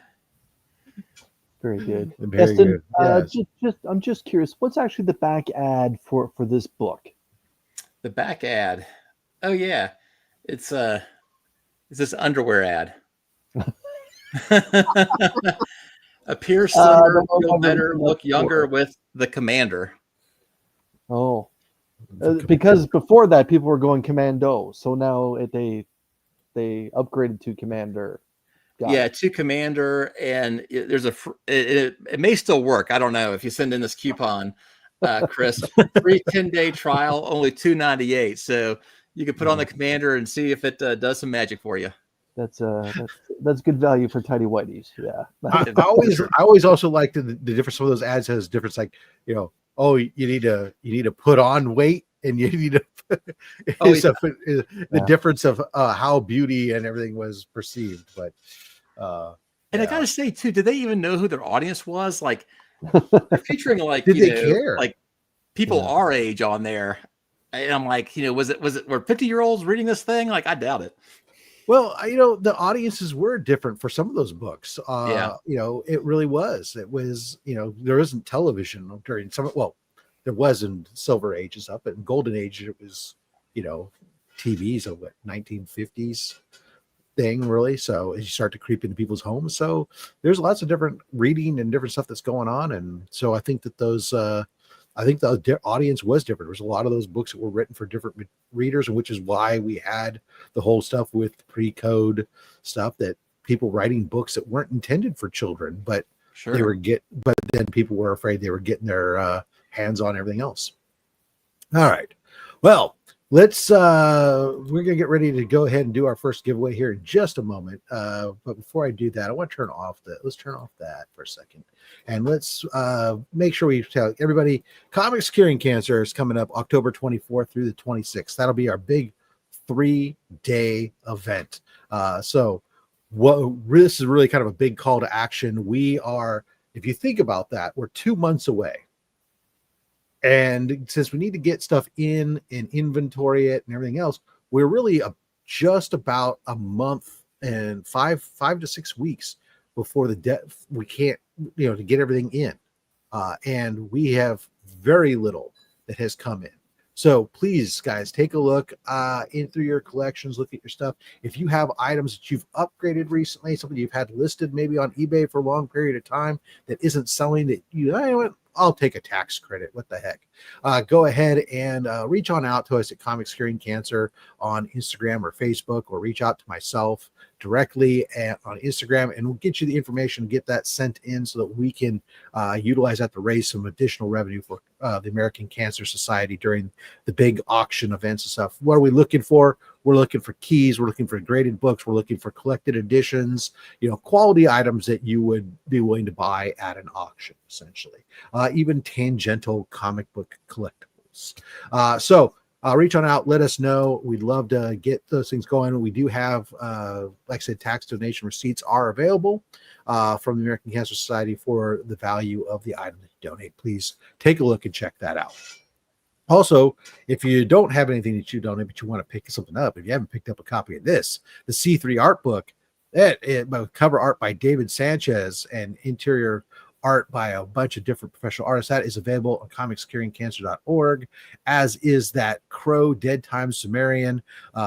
Very good. Very Keston, good. Yes. I'm just curious, what's actually the back ad for this book? The back ad. Oh yeah. It's this underwear ad. Appear slimmer, feel better, look younger with the Commander. Oh, because before that people were going Commando, so now they upgraded to Commander. To Commander, and there's it may still work. I don't know if you send in this coupon, Chris. Free 10-day trial, only $2.98. So you can put on the Commander and see if it does some magic for you. That's good value for tidy whities. Yeah. I always also like the difference. Some of those ads has difference, like, oh, you need to put on weight, and you need to the difference of how beauty and everything was perceived. But and I gotta say too, did they even know who their audience was? Like, they're featuring like, did they care? Like people our age on there, and I'm like, were 50-year-olds reading this thing? Like, I doubt it. Well, the audiences were different for some of those books. It really was. It was, there isn't television during some. Well, there was in Silver Age and stuff, but in Golden Age it was, TVs of 1950s thing, really. So as you start to creep into people's homes, so there's lots of different reading and different stuff that's going on, and so I think that those. I think the audience was different. There was a lot of those books that were written for different readers, and which is why we had the whole stuff with pre-code stuff, that people writing books that weren't intended for children, but but then people were afraid they were getting their hands on everything else. All right. Well, let's we're gonna get ready to go ahead and do our first giveaway here in just a moment. But before I do that, I want to let's turn off that for a second. And let's make sure we tell everybody Comics Curing Cancer is coming up October 24th through the 26th. That'll be our big 3-day event. So this is really kind of a big call to action. We are, if you think about that, we're 2 months away. And since we need to get stuff in and inventory it and everything else, we're really just about a month and five to 6 weeks before we can't, to get everything in. And we have very little that has come in. So please, guys, take a look in through your collections, look at your stuff. If you have items that you've upgraded recently, something you've had listed maybe on eBay for a long period of time that isn't selling, that I'll take a tax credit. What the heck? Go ahead and reach on out to us at Comics Curing Cancer on Instagram or Facebook, or reach out to myself directly on Instagram, and we'll get you the information, get that sent in so that we can utilize that to raise some additional revenue for the American Cancer Society during the big auction events and stuff. What are we looking for? We're looking for keys. We're looking for graded books. We're looking for collected editions, quality items that you would be willing to buy at an auction, essentially. Even tangential comic book collectibles. So reach on out. Let us know. We'd love to get those things going. We do have, like I said, tax donation receipts are available from the American Cancer Society for the value of the item that you donate. Please take a look and check that out. Also, if you don't have anything that you donate, but you want to pick something up, if you haven't picked up a copy of this, the C3 art book, cover art by David Sanchez and interior art by a bunch of different professional artists, that is available on comicscuringcancer.org, as is that Crow Dead Time Sumerian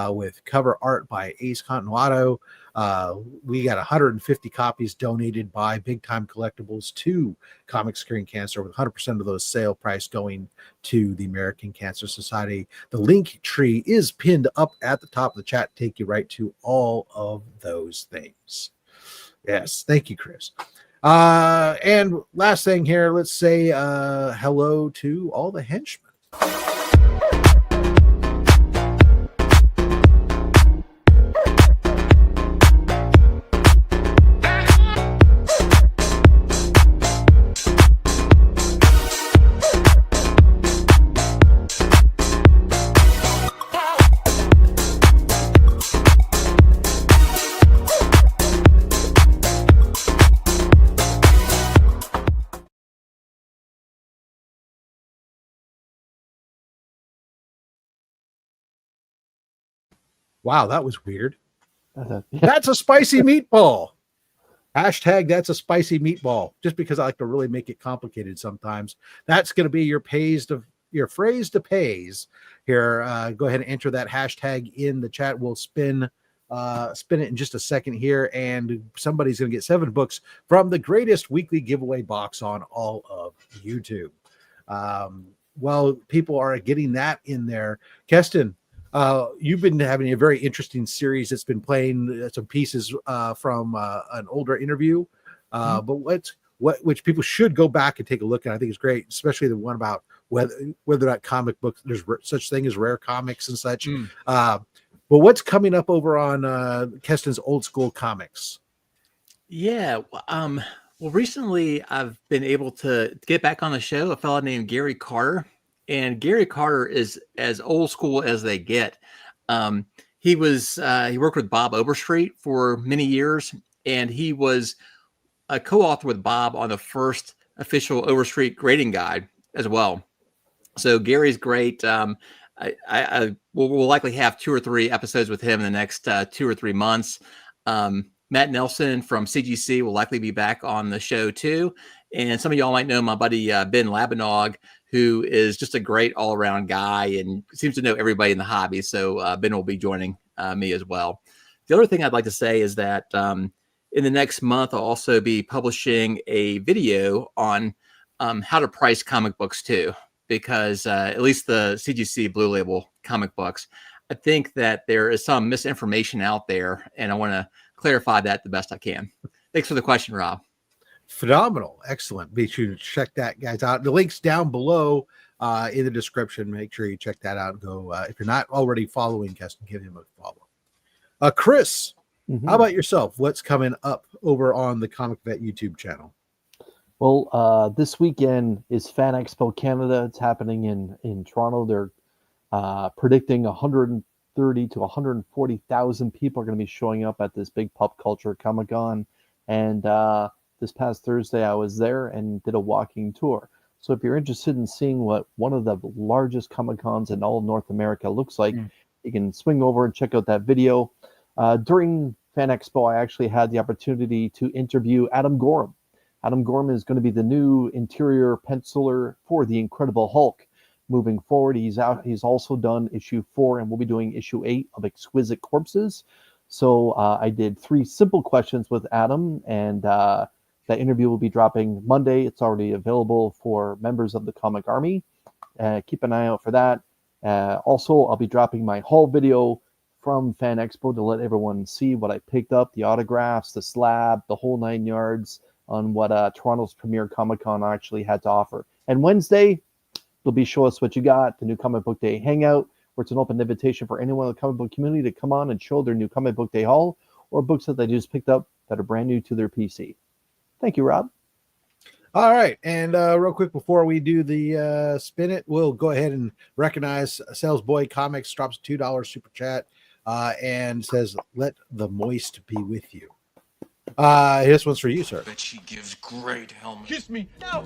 with cover art by Ace Continuato. We got 150 copies donated by Big Time Collectibles to Comics Curing Cancer, with 100% of those sale price going to the American Cancer Society. The link tree is pinned up at the top of the chat, take you right to all of those things. Yes, thank you, Chris. And last thing here, let's say hello to all the henchmen. Wow, that was weird. Yeah. That's a spicy meatball. Hashtag that's a spicy meatball. Just because I like to really make it complicated sometimes. That's going to be your phrase to pays here. Go ahead and enter that hashtag in the chat. We'll spin it in just a second here, and somebody's going to get 7 books from the greatest weekly giveaway box on all of YouTube. Well, people are getting that in there. Keston, you've been having a very interesting series that's been playing some pieces from an older interview, but which people should go back and take a look at. I think it's great, especially the one about whether or not comic books, there's such thing as rare comics and such. But what's coming up over on Keston's Old School Comics? Yeah. Well, recently I've been able to get back on the show, a fellow named Gary Carter. And Gary Carter is as old school as they get. He worked with Bob Overstreet for many years, and he was a co-author with Bob on the first official Overstreet grading guide as well. So Gary's great. We'll likely have 2 or 3 episodes with him in the next 2 or 3 months. Matt Nelson from CGC will likely be back on the show too. And some of y'all might know my buddy Ben Labanog, who is just a great all-around guy and seems to know everybody in the hobby. So Ben will be joining me as well. The other thing I'd like to say is that in the next month, I'll also be publishing a video on how to price comic books too, because at least the CGC Blue Label comic books, I think that there is some misinformation out there, and I want to clarify that the best I can. Thanks for the question, Rob. Phenomenal. Excellent. Be sure to check that, guys, out. The link's down below in the description. Make sure you check that out and go. If you're not already following Keston, give him a follow. Chris, how about yourself? What's coming up over on the Comic Vet YouTube channel? Well, this weekend is Fan Expo Canada. It's happening in Toronto. They're predicting 130 to 140,000 people are going to be showing up at this big pop culture Comic-Con. And this past Thursday, I was there and did a walking tour. So if you're interested in seeing what one of the largest Comic-Cons in all of North America looks like, you can swing over and check out that video. During Fan Expo, I actually had the opportunity to interview Adam Gorham. Adam Gorham is going to be the new interior penciler for the Incredible Hulk. Moving forward, he's also done issue 4, and we'll be doing issue 8 of Exquisite Corpses. So I did 3 simple questions with Adam, and that interview will be dropping Monday. It's already available for members of the Comic Army. Keep an eye out for that. Also, I'll be dropping my haul video from Fan Expo to let everyone see what I picked up, the autographs, the slab, the whole 9 yards on what Toronto's premier Comic-Con actually had to offer. And Wednesday, they'll be Show Us What You Got, the new Comic Book Day Hangout, where it's an open invitation for anyone in the comic book community to come on and show their new Comic Book Day haul or books that they just picked up that are brand new to their PC. Thank you, Rob. All right. And real quick, before we do the spin it, we'll go ahead and recognize Sales Boy Comics drops $2 super chat and says, "Let the moist be with you." This one's for you, sir. Bet she gives great helmet. Kiss me. No.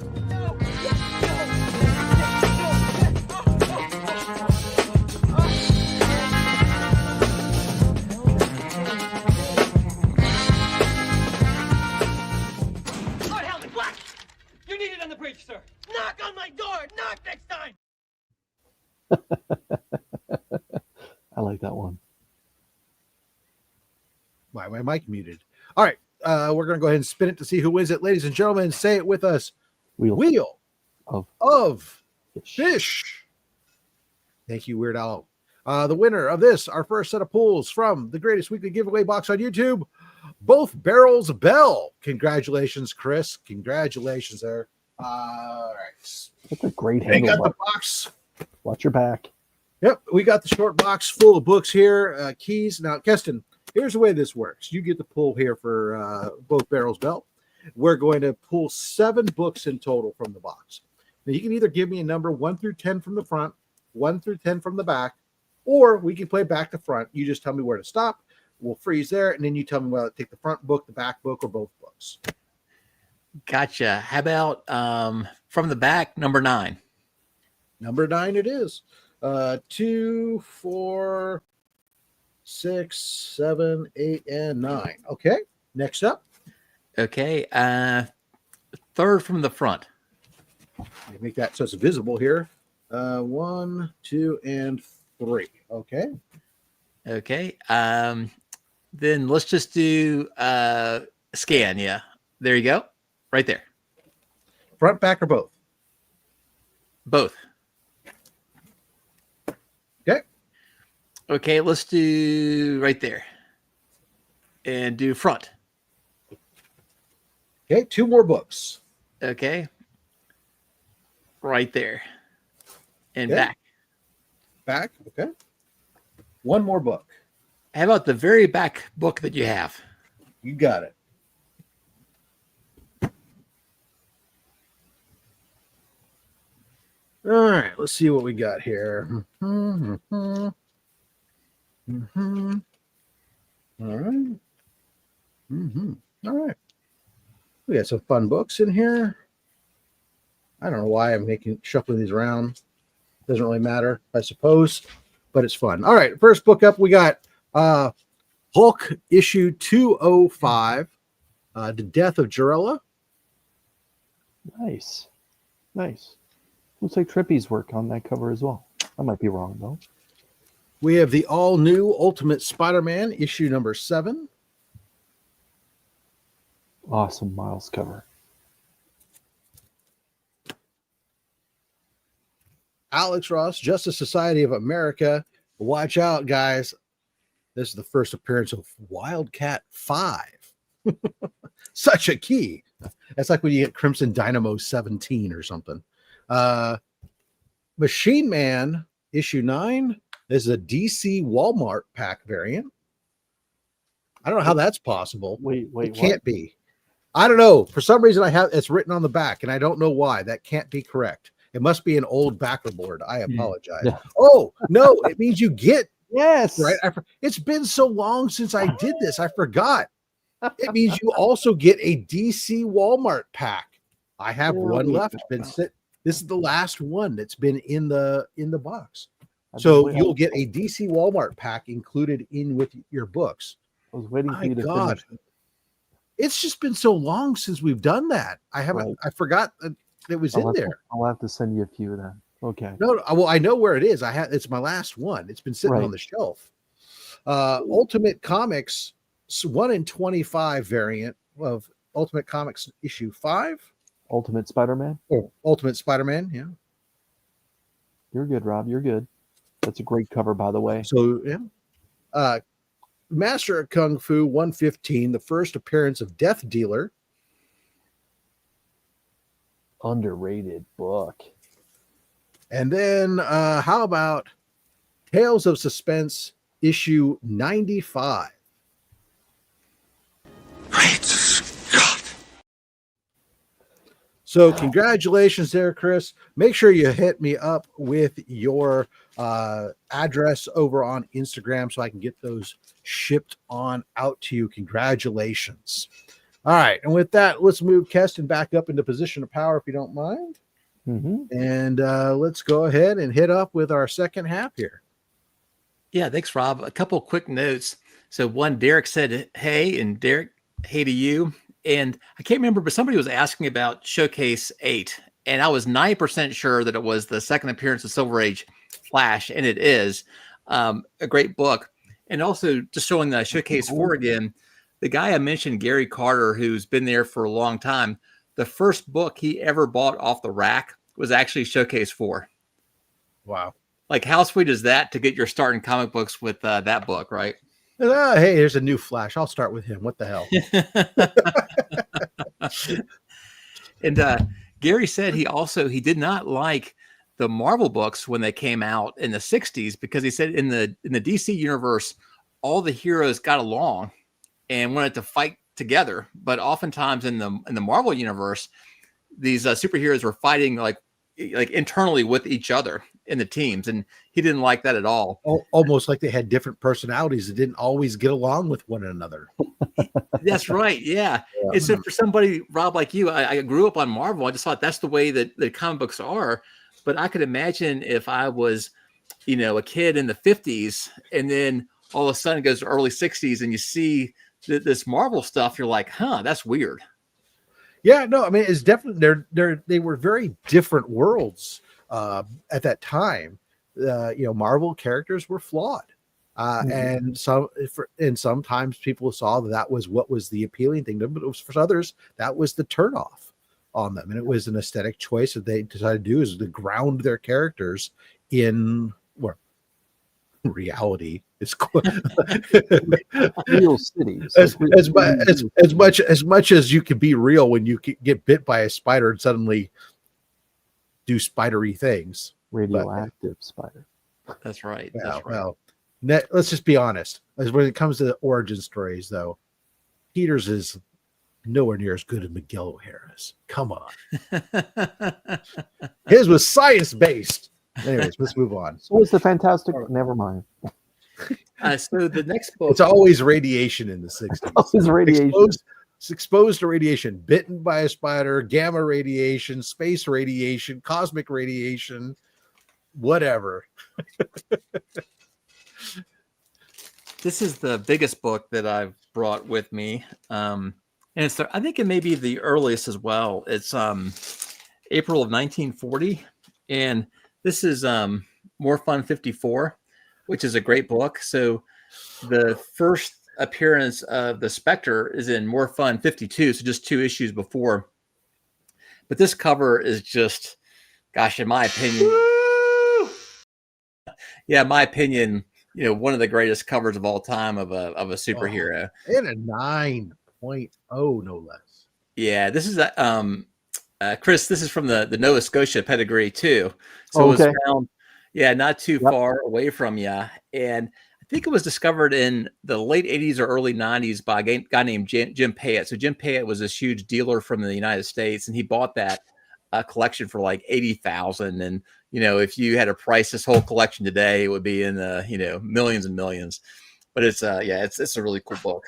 Lord Helmet, what? You're needed on the bridge, sir. Knock on my door. Knock next time. I like that one. Why my mic muted? All right. We're going to go ahead and spin it to see who wins it. Ladies and gentlemen, say it with us. Wheel of Fish. Thank you, Weird Al. The winner of this, our first set of pulls from the greatest weekly giveaway box on YouTube, Both Barrels Bell. Congratulations, Chris. Congratulations there. All right. That's a great They handle. got the box. Watch your back. Yep. We got the short box full of books here. Keys. Now, Keston, here's the way this works. You get the pull here for Both Barrels Bell. We're going to pull 7 books in total from the box. Now, you can either give me a number 1 through 10 from the front, 1 through 10 from the back, or we can play back to front. You just tell me where to stop. We'll freeze there, and then you tell me whether to take the front book, the back book, or both books. Gotcha. How about from the back, number 9? Number 9 it is. 2, 4, 6, 7, 8, and 9. Okay. Next up. Okay. Third from the front. Let me make that so it's visible here. 1, 2, and 3. Okay. Okay. Then let's just do scan. Yeah. There you go. Right there. Front, back, or both? Both. Okay. Okay. Let's do right there. And do front. Okay. 2 more books. Okay. Right there. And Okay. back. Back. Okay. 1 more book. How about the very back book that you have? You got it. All right, let's see what we got here. All right. All right. We got some fun books in here. I don't know why I'm shuffling these around. Doesn't really matter, I suppose, but it's fun. All right, first book up, we got Hulk issue 205, The Death of Jarella. Nice. Looks like Trippy's work on that cover as well. I might be wrong, though. We have the all-new Ultimate Spider-Man, issue number 7. Awesome Miles cover. Alex Ross, Justice Society of America. Watch out, guys. This is the first appearance of Wildcat 5. Such a key. That's like when you get Crimson Dynamo 17 or something. Machine Man, issue 9. This is a DC Walmart pack variant. I don't know how that's possible. Wait, it can't be. I don't know. For some reason, it's written on the back, and I don't know why. That can't be correct. It must be an old backer board. I apologize. Yeah. Oh, no, it means you get. Yes. Right. It's been so long since I did this. I forgot. It means you also get a DC Walmart pack. I have one left. This is the last one that's been in the box. So you'll get a DC Walmart pack included in with your books. I was waiting for you to God. finish. It's just been so long since we've done that. I haven't. Right. I forgot that it was in there. I'll have to send you a few then. Okay. No, well, I know where it is. It's my last one. It's been sitting on the shelf. Ultimate Comics 1 in 25 variant of Ultimate Comics issue 5. Ultimate Spider-Man. Oh, Ultimate Spider-Man. Yeah. You're good, Rob. You're good. That's a great cover, by the way. So yeah. Master of Kung Fu 115, the first appearance of Death Dealer. Underrated book. And then how about Tales of Suspense issue 95? Great Scott! So congratulations there, Chris. Make sure you hit me up with your address over on Instagram so I can get those shipped on out to you. Congratulations. All right. And with that, let's move Keston back up into position of power if you don't mind. Mm-hmm. And let's go ahead and hit up with our second half here. Yeah, thanks, Rob. A couple quick notes. So one, Derek said, hey, and Derek, hey to you. And I can't remember, but somebody was asking about Showcase 8. And I was 9% sure that it was the second appearance of Silver Age Flash. And it is a great book. And also just showing the Showcase 4 again, the guy I mentioned, Gary Carter, who's been there for a long time, the first book he ever bought off the rack was actually Showcase 4. Wow. Like, how sweet is that to get your start in comic books with that book, right? Hey, there's a new Flash. I'll start with him. What the hell? And Gary said he did not like the Marvel books when they came out in the 60s because he said in the DC universe, all the heroes got along and wanted to fight together. But oftentimes in the Marvel universe, these superheroes were fighting like internally with each other in the teams, and he didn't like that at all. Almost like they had different personalities that didn't always get along with one another. That's right. Yeah. And so for somebody, Rob, like you, I grew up on Marvel. I just thought that's the way that the comic books are. But I could imagine if I was, a kid in the 50s and then all of a sudden it goes to early 60s and you see this Marvel stuff. You're like, huh, that's weird. Yeah, no, I mean, it's definitely they were very different worlds at that time. Marvel characters were flawed. And sometimes people saw that was what was the appealing thing to them, but it was for others that was the turnoff on them, and it was an aesthetic choice that they decided to do, is to ground their characters in reality. It's real cities. As much as you can be real when you get bit by a spider and suddenly do spidery things. Radioactive spider. That's right. Yeah, that's right. Well, let's just be honest. As when it comes to the origin stories, though, Peter's is nowhere near as good as Miguel O'Hara's. Come on. His was science-based. Anyways, let's move on. So was the Fantastic? Never mind. So the next book. It's always radiation in the 60s. Always radiation. Exposed to radiation, bitten by a spider, gamma radiation, space radiation, cosmic radiation, whatever. This is the biggest book that I've brought with me. And I think it may be the earliest as well. It's April of 1940. And this is More Fun 54, which is a great book. So the first appearance of the Spectre is in More Fun 52, so just 2 issues before. But this cover is just, gosh, in my opinion, one of the greatest covers of all time of a superhero. And a 9.0, no less. Yeah, this is Chris. This is from the Nova Scotia pedigree too. So it was found, not too far away from you. And I think it was discovered in the late 80s or early 90s by a guy named Jim Payette. So Jim Payette was this huge dealer from the United States, and he bought that collection for like $80,000. And if you had to price this whole collection today, it would be in the millions and millions. But it's it's a really cool book.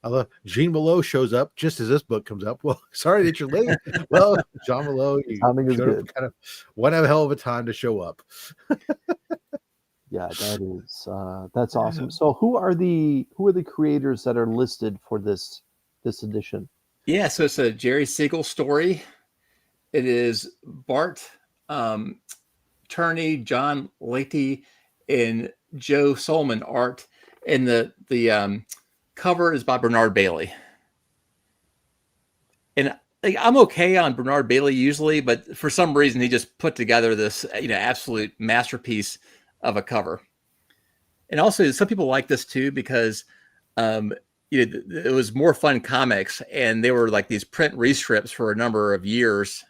I love Jean Malot shows up just as this book comes up. Well, sorry that you're late. Well, Jean Malot, you showed up one hell of a time to show up. Yeah, that's awesome. So who are the creators that are listed for this edition? Yeah, so it's a Jerry Siegel story. It is Bart Turney, John Leite, and Joe Solomon art, and the cover is by Bernard Bailey. And I'm okay on Bernard Bailey usually, but for some reason he just put together this absolute masterpiece of a cover. And also some people like this too because it was More Fun Comics, and they were like these print restrips for a number of years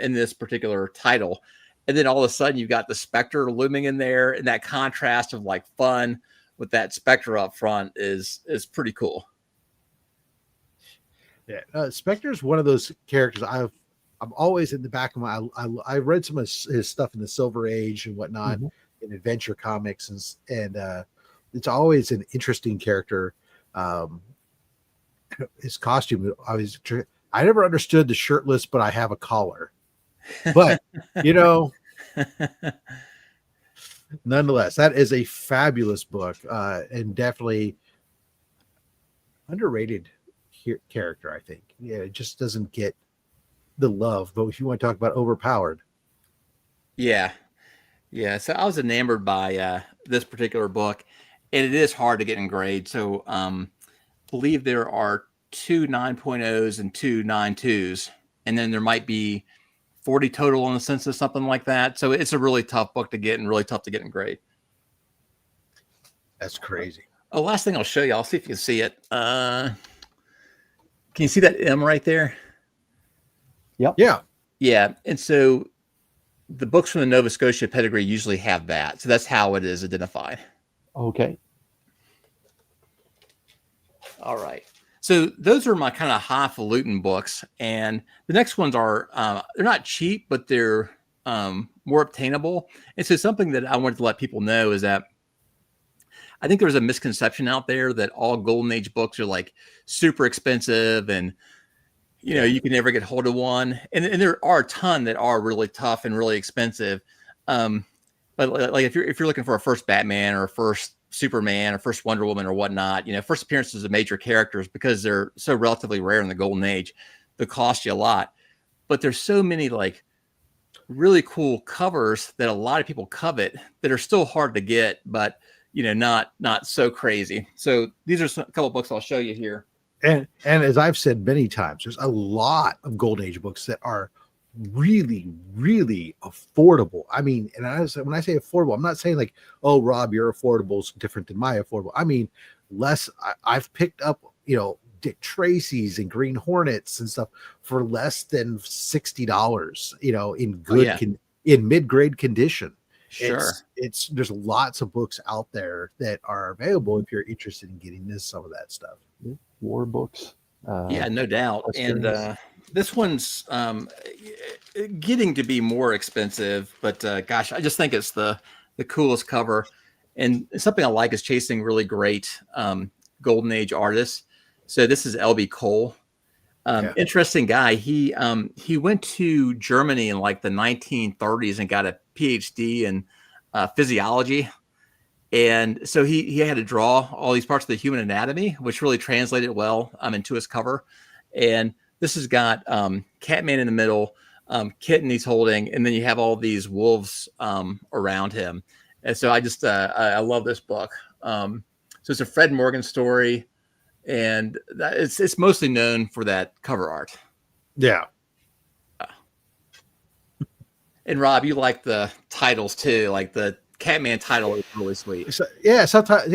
in this particular title. And then all of a sudden you got the Spectre looming in there, and that contrast of like fun with that Spectre up front is pretty cool. Yeah, Spectre is one of those characters I'm always in the back of my. I read some of his stuff in the Silver Age and whatnot in adventure comics, and it's always an interesting character. His costume, I never understood the shirtless, but I have a collar. But nonetheless, that is a fabulous book, and definitely underrated character, I think. Yeah, it just doesn't get the love, but if you want to talk about overpowered. Yeah. So I was enamored by this particular book, and it is hard to get in grade. So I believe there are 2 9.0s and 2 9.2s, and then there might be 40 total in the census, something like that. So it's a really tough book to get and really tough to get in grade. That's crazy. Oh, last thing I'll show you. I'll see if you can see it. Can you see that M right there? Yep. Yeah. And so the books from the Nova Scotia pedigree usually have that. So that's how it is identified. Okay. All right. So those are my kind of highfalutin books. And the next ones are, they're not cheap, but they're more obtainable. And so something that I wanted to let people know is that I think there's a misconception out there that all Golden Age books are like super expensive and, you can never get hold of one. And there are a ton that are really tough and really expensive. But like if you're looking for a first Batman or a first Superman or first Wonder Woman or whatnot, first appearances of major characters, because they're so relatively rare in the golden age, they cost you a lot. But there's so many like really cool covers that a lot of people covet that are still hard to get, but not so crazy. So these are a couple books I'll show you here. And as I've said many times, there's a lot of golden age books that are really, really affordable. I mean, and when I say affordable, I'm not saying like, oh, Rob, your affordable is different than my affordable. I mean, less. I've picked up, Dick Tracy's and Green Hornets and stuff for less than $60, in good, in mid-grade condition. Sure. There's lots of books out there that are available if you're interested in getting some of that stuff. War books. Yeah, no doubt. And this one's getting to be more expensive, but gosh, I just think it's the coolest cover. And something I like is chasing really great golden age artists. So this is L.B. Cole. Interesting guy. He went to Germany in like the 1930s and got a PhD in physiology. And so he had to draw all these parts of the human anatomy, which really translated well into his cover. And this has got Catman in the middle, kitten he's holding, and then you have all these wolves around him. And so I love this book. So it's a Fred Morgan story, and it's mostly known for that cover art. Yeah. And Rob, you like the titles too, like the Catman title is really sweet. So, sometimes,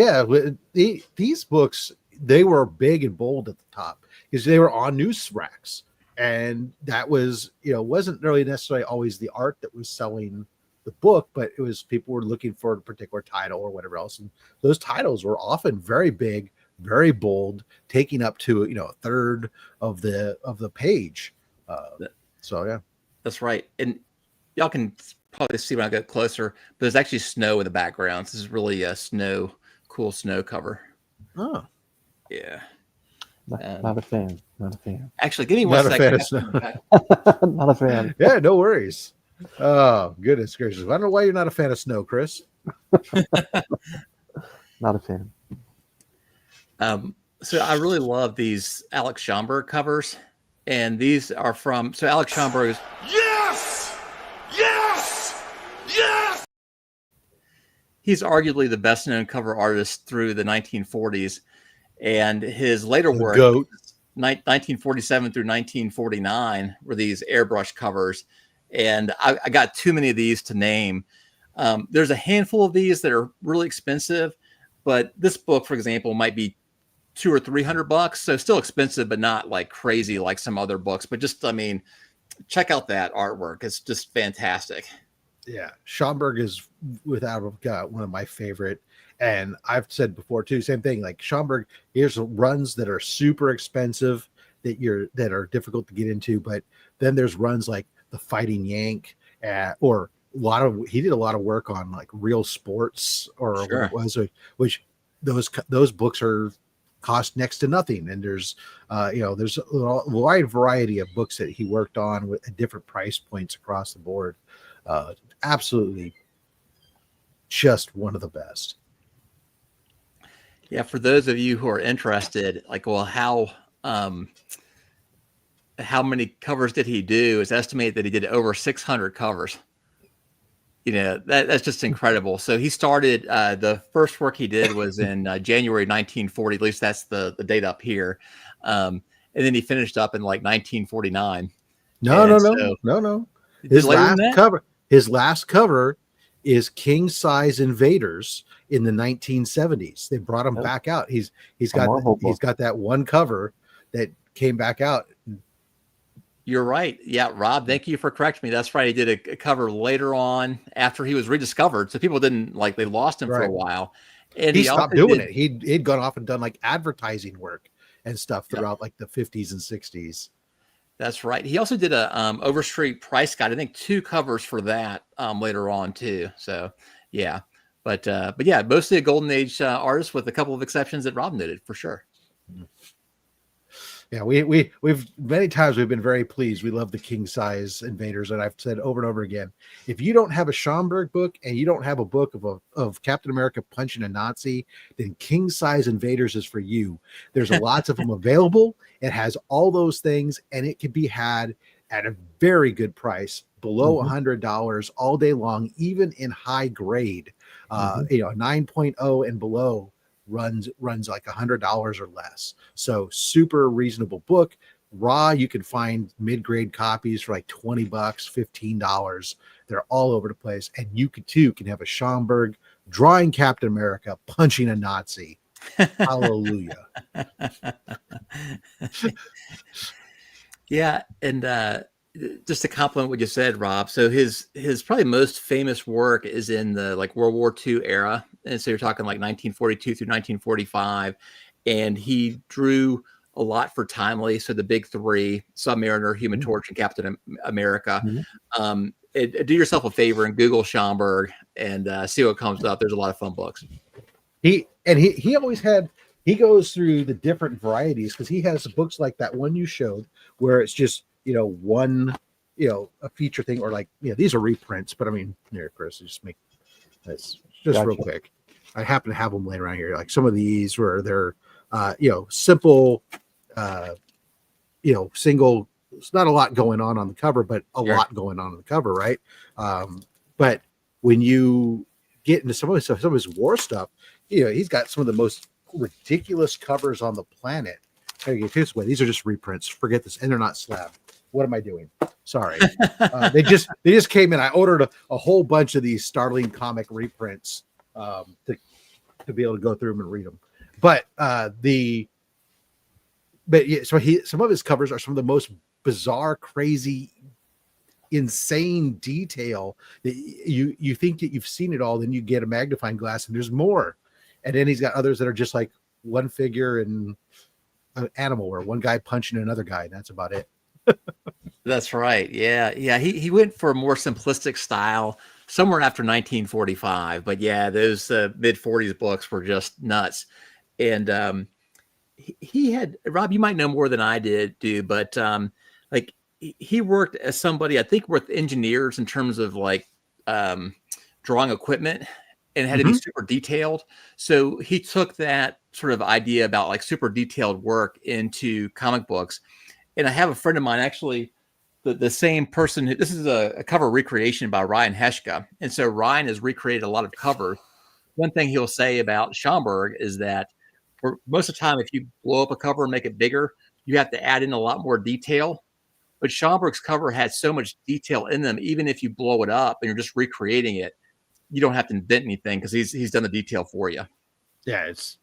these books, they were big and bold at the top because they were on news racks, and that was, wasn't really necessarily always the art that was selling the book, but it was people were looking for a particular title or whatever else, and those titles were often very big, very bold, taking up to a third of the page. So yeah, that's right. And y'all can probably see when I get closer, but there's actually snow in the background. This is really a cool snow cover. Oh, yeah. Not a fan. Not a fan. Actually, give me one second. Not a fan. Yeah, no worries. Oh, goodness gracious. I don't know why you're not a fan of snow, Chris. Not a fan. So I really love these Alex Schomburg covers. And these are from, so Alex Schomburg is... Yes! Yes! Yes! He's arguably the best known cover artist through the 1940s. And his later work, 1947 through 1949, were these airbrush covers. And I got too many of these to name. There's a handful of these that are really expensive, but this book, for example, might be $200 or $300, so still expensive, but not like crazy like some other books. But just, I mean, check out that artwork; it's just fantastic. Yeah, Schomburg is without a doubt one of my favorite. And I've said before too, same thing. Like Schomburg, here's runs that are super expensive that are difficult to get into, but then there's runs like The Fighting Yank, or he did a lot of work on like Real Sports or what it was, which those books cost next to nothing. And there's there's a wide variety of books that he worked on with different price points across the board. Absolutely, just one of the best. Yeah, for those of you who are interested, like, well, how many covers did he do? It's estimated that he did over 600 covers. That's just incredible. So he started, the first work he did was in January 1940. At least that's the date up here. And then he finished up in like 1949. No. His last cover is King Size Invaders in the 1970s. They brought him back out. He's got that one cover that came back out. You're right. Yeah, Rob, thank you for correcting me. That's right. He did a cover later on after he was rediscovered. So people didn't they lost him for a while. And he stopped doing it. He'd gone off and done like advertising work and stuff throughout like the 50s and 60s. That's right. He also did a Overstreet Price Guide. I think 2 covers for that later on too. So yeah, but yeah, mostly a golden age artist with a couple of exceptions that Rob noted for sure. Yeah, we've many times we've been very pleased. We love the king size invaders, and I've said over and over again, if you don't have a Schomburg book and you don't have a book of Captain America punching a Nazi, then king size invaders is for you. There's lots of them available. It has all those things, and it can be had at a very good price, below $100 all day long, even in high grade. You know, 9.0 and below runs like $100 or less. So super reasonable book. Raw, you can find mid-grade copies for like $20, $15. They're all over the place. And you can have a Schomburg drawing Captain America punching a Nazi. Hallelujah. Yeah, and just to compliment what you said, Rob. So his probably most famous work is in the like World War II era, and so you're talking like 1942 through 1945, and he drew a lot for Timely. So the big three: Submariner, Human Torch, and Captain America. Do yourself a favor and Google Schomburg and see what comes up. There's a lot of fun books. He always had. He goes through the different varieties because he has books like that one you showed where it's just, you know, one, you know, a feature thing, or like, yeah, these are reprints, but I mean, here, Chris, just make this just real quick. I happen to have them laying around here. Like some of these where they're, you know, simple, you know, single. It's not a lot going on the cover, but a lot going on the cover, right? But when you get into some of his war stuff, you know, he's got some of the most ridiculous covers on the planet. These are just reprints. Forget this, and they're not slab. What am I doing? Sorry. They just came in. I ordered a whole bunch of these Starling comic reprints to be able to go through them and read them. But some of his covers are some of the most bizarre, crazy, insane detail that you think that you've seen it all. Then you get a magnifying glass, and there's more. And then he's got others that are just like one figure and an animal, or one guy punching another guy, and that's about it. That's right. Yeah. He went for a more simplistic style somewhere after 1945. But yeah, those mid 40s books were just nuts. And he had, Rob, you might know more than I do, but like he worked as somebody, I think, with engineers in terms of like drawing equipment, and had to be super detailed. So he took that sort of idea about like super detailed work into comic books. And I have a friend of mine, actually, the same person. This is a cover recreation by Ryan Heshka. And so Ryan has recreated a lot of covers. One thing he'll say about Schomburg is that for most of the time, if you blow up a cover and make it bigger, you have to add in a lot more detail. But Schomburg's cover had so much detail in them, even if you blow it up and you're just recreating it, you don't have to invent anything because he's done the detail for you. Yeah, it's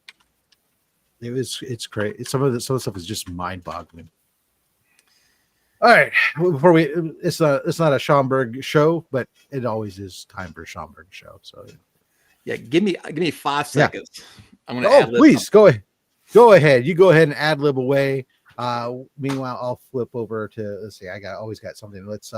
great. Some of the stuff is just mind-boggling. All right, before it's not a Schomburg show, but it always is time for a Schomburg show. So yeah, give me 5 seconds. Yeah. I'm gonna please go ahead. You go ahead and ad lib away. Meanwhile, I'll flip over to, let's see. I always got something. Let's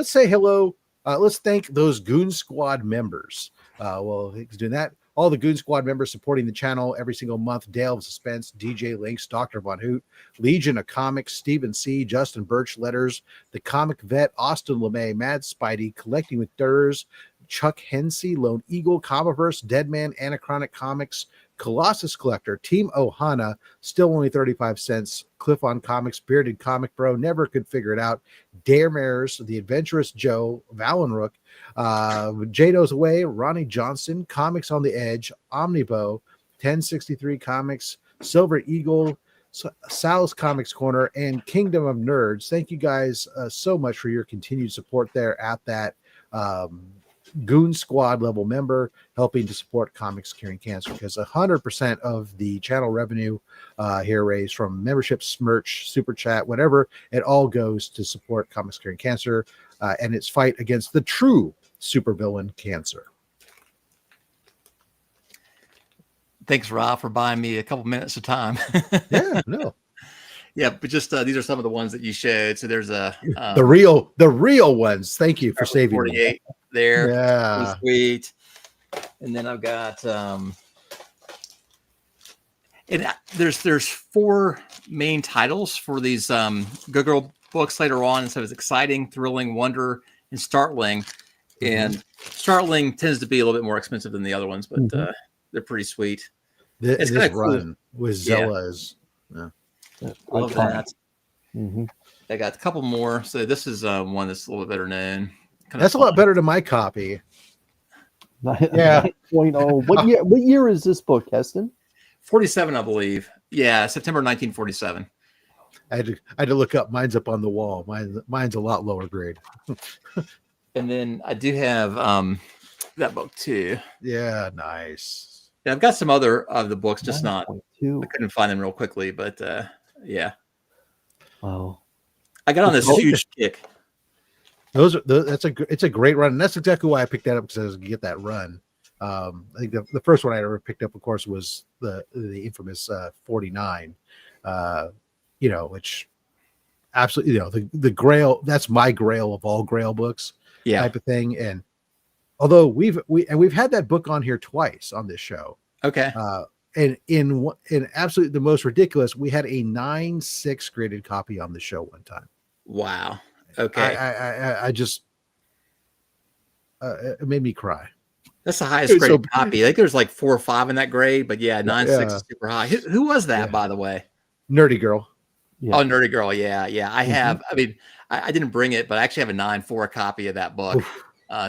say hello. Let's thank those Goon Squad members. Well, he's doing that. All the Goon Squad members supporting the channel every single month: Dale of Suspense, DJ Links, Dr. Von Hoot, Legion of Comics, Stephen C., Justin Birch Letters, The Comic Vet, Austin LeMay, Mad Spidey, Collecting with Durs, Chuck Hensey, Lone Eagle, Comiverse, Deadman, Anachronic Comics, Colossus Collector, Team Ohana, still only 35 cents, Cliff on Comics, Bearded Comic Bro, never could figure it out, Dare Mares, The Adventurous Joe, Valenrook, Jado's Away, Ronnie Johnson, Comics on the Edge, Omnibo, 1063 Comics, Silver Eagle, Sal's Comics Corner, and Kingdom of Nerds. Thank you guys so much for your continued support there at that Goon Squad level member, helping to support Comics Curing Cancer, because 100% of the channel revenue here raised from memberships, merch, super chat, whatever, it all goes to support Comics Curing Cancer and its fight against the true supervillain cancer. Thanks, Rob, for buying me a couple minutes of time. Yeah, no. Yeah, but just these are some of the ones that you showed. So there's a the real ones. Thank you for saving 48 me. There. Yeah, sweet. And then I've got and And there's 4 main titles for these Go Girl books later on. So it's exciting, thrilling, wonder, and startling. And startling tends to be a little bit more expensive than the other ones, but they're pretty sweet. This kinda run with Zella is love that. Mm-hmm. I got a couple more. So this is one that's a little bit better known. That's a lot better than my copy. Yeah. 9.0. What year is this book, Keston? 47, I believe. Yeah, September 1947. I had to look up. Mine's up on the wall. Mine's a lot lower grade. And then I do have that book too. Yeah, nice. Yeah, I've got some other of the books, just not. 9.2. I couldn't find them real quickly, but yeah. Wow. I got on this huge kick. It's a great run, and that's exactly why I picked that up, because I was gonna get that run. I think the first one I ever picked up, of course, was the infamous 49. Which absolutely, the Grail. That's my Grail of all Grail books, type of thing. And although we've had that book on here twice on this show, okay. And in absolutely the most ridiculous, we had a 9.6 graded copy on the show one time. Wow. Okay. I just it made me cry. That's the highest graded copy. I think there's like 4 or 5 in that grade, but 9.6 is super high. Who was that, by the way? Nerdy Girl. Yeah. Oh, Nerdy Girl. Yeah. I have. I mean, I didn't bring it, but I actually have a 9.4 copy of that book.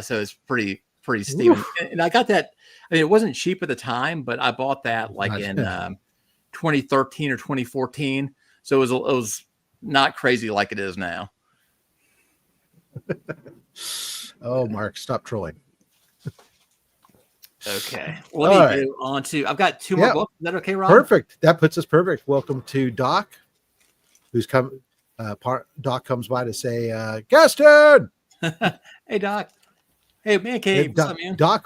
So it's pretty steep. And I got that. I mean, it wasn't cheap at the time, but I bought that like in 2013 or 2014. So it was not crazy like it is now. Oh, Mark, stop trolling. Okay. Well, let me go on to. I've got 2 more books. Is that okay, Rob? Perfect. That puts us perfect. Welcome to Doc, who's come. Doc comes by to say, Keston. Hey, Doc. Hey, man, cave. Doc,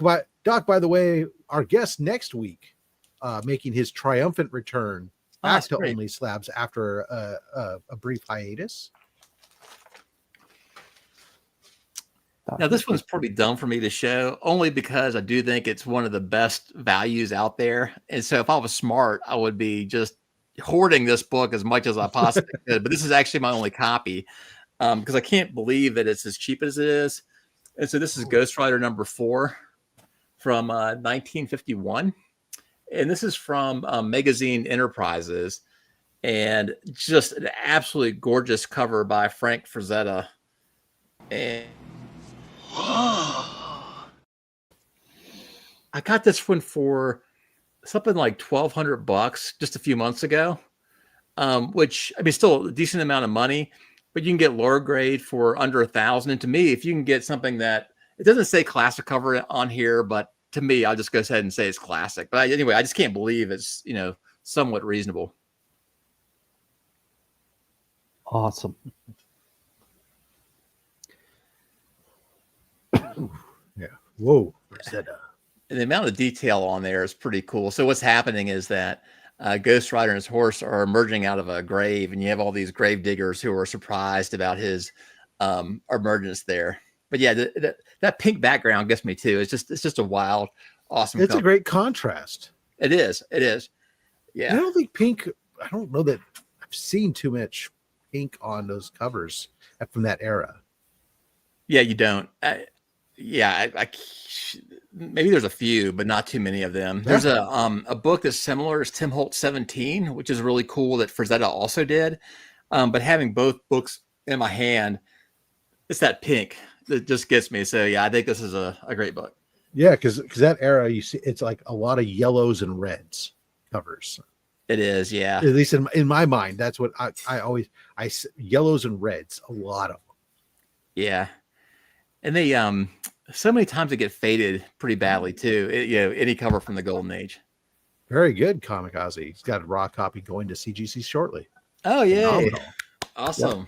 by the way, our guest next week, making his triumphant return back to OnlySlabs after a brief hiatus. Now, this one's pretty dumb for me to show, only because I do think it's one of the best values out there. And so if I was smart, I would be just hoarding this book as much as I possibly could. But this is actually my only copy, because I can't believe that it's as cheap as it is. And so this is Ghost Rider number 4 from 1951. And this is from Magazine Enterprises. And just an absolutely gorgeous cover by Frank Frazetta. And I got this one for something like $1,200 just a few months ago, which I mean, still a decent amount of money, but you can get lower grade for under $1,000. And to me, if you can get something that it doesn't say classic cover on here, but to me, I'll just go ahead and say it's classic. But anyway, I just can't believe it's somewhat reasonable. Awesome. Yeah. Whoa. And the amount of detail on there is pretty cool. So what's happening is that Ghost Rider and his horse are emerging out of a grave, and you have all these grave diggers who are surprised about his emergence there. But yeah, that pink background gets me too. It's just a wild, awesome. It's cover. a great contrast. It is. Yeah. I don't think pink. I don't know that I've seen too much pink on those covers from that era. Yeah, you don't. Maybe there's a few, but not too many of them. There's a book that's similar as Tim Holtz 17, which is really cool that Frazetta also did. But having both books in my hand, it's that pink that just gets me. So yeah, I think this is a great book. Yeah, because that era, you see, it's like a lot of yellows and reds covers. It is, yeah. At least in my mind, that's what I always yellows and reds, a lot of them. Yeah. And they so many times they get faded pretty badly too. Any cover from the Golden Age. Very good, Kamikaze. He's got a raw copy going to CGC shortly. Oh yeah, awesome.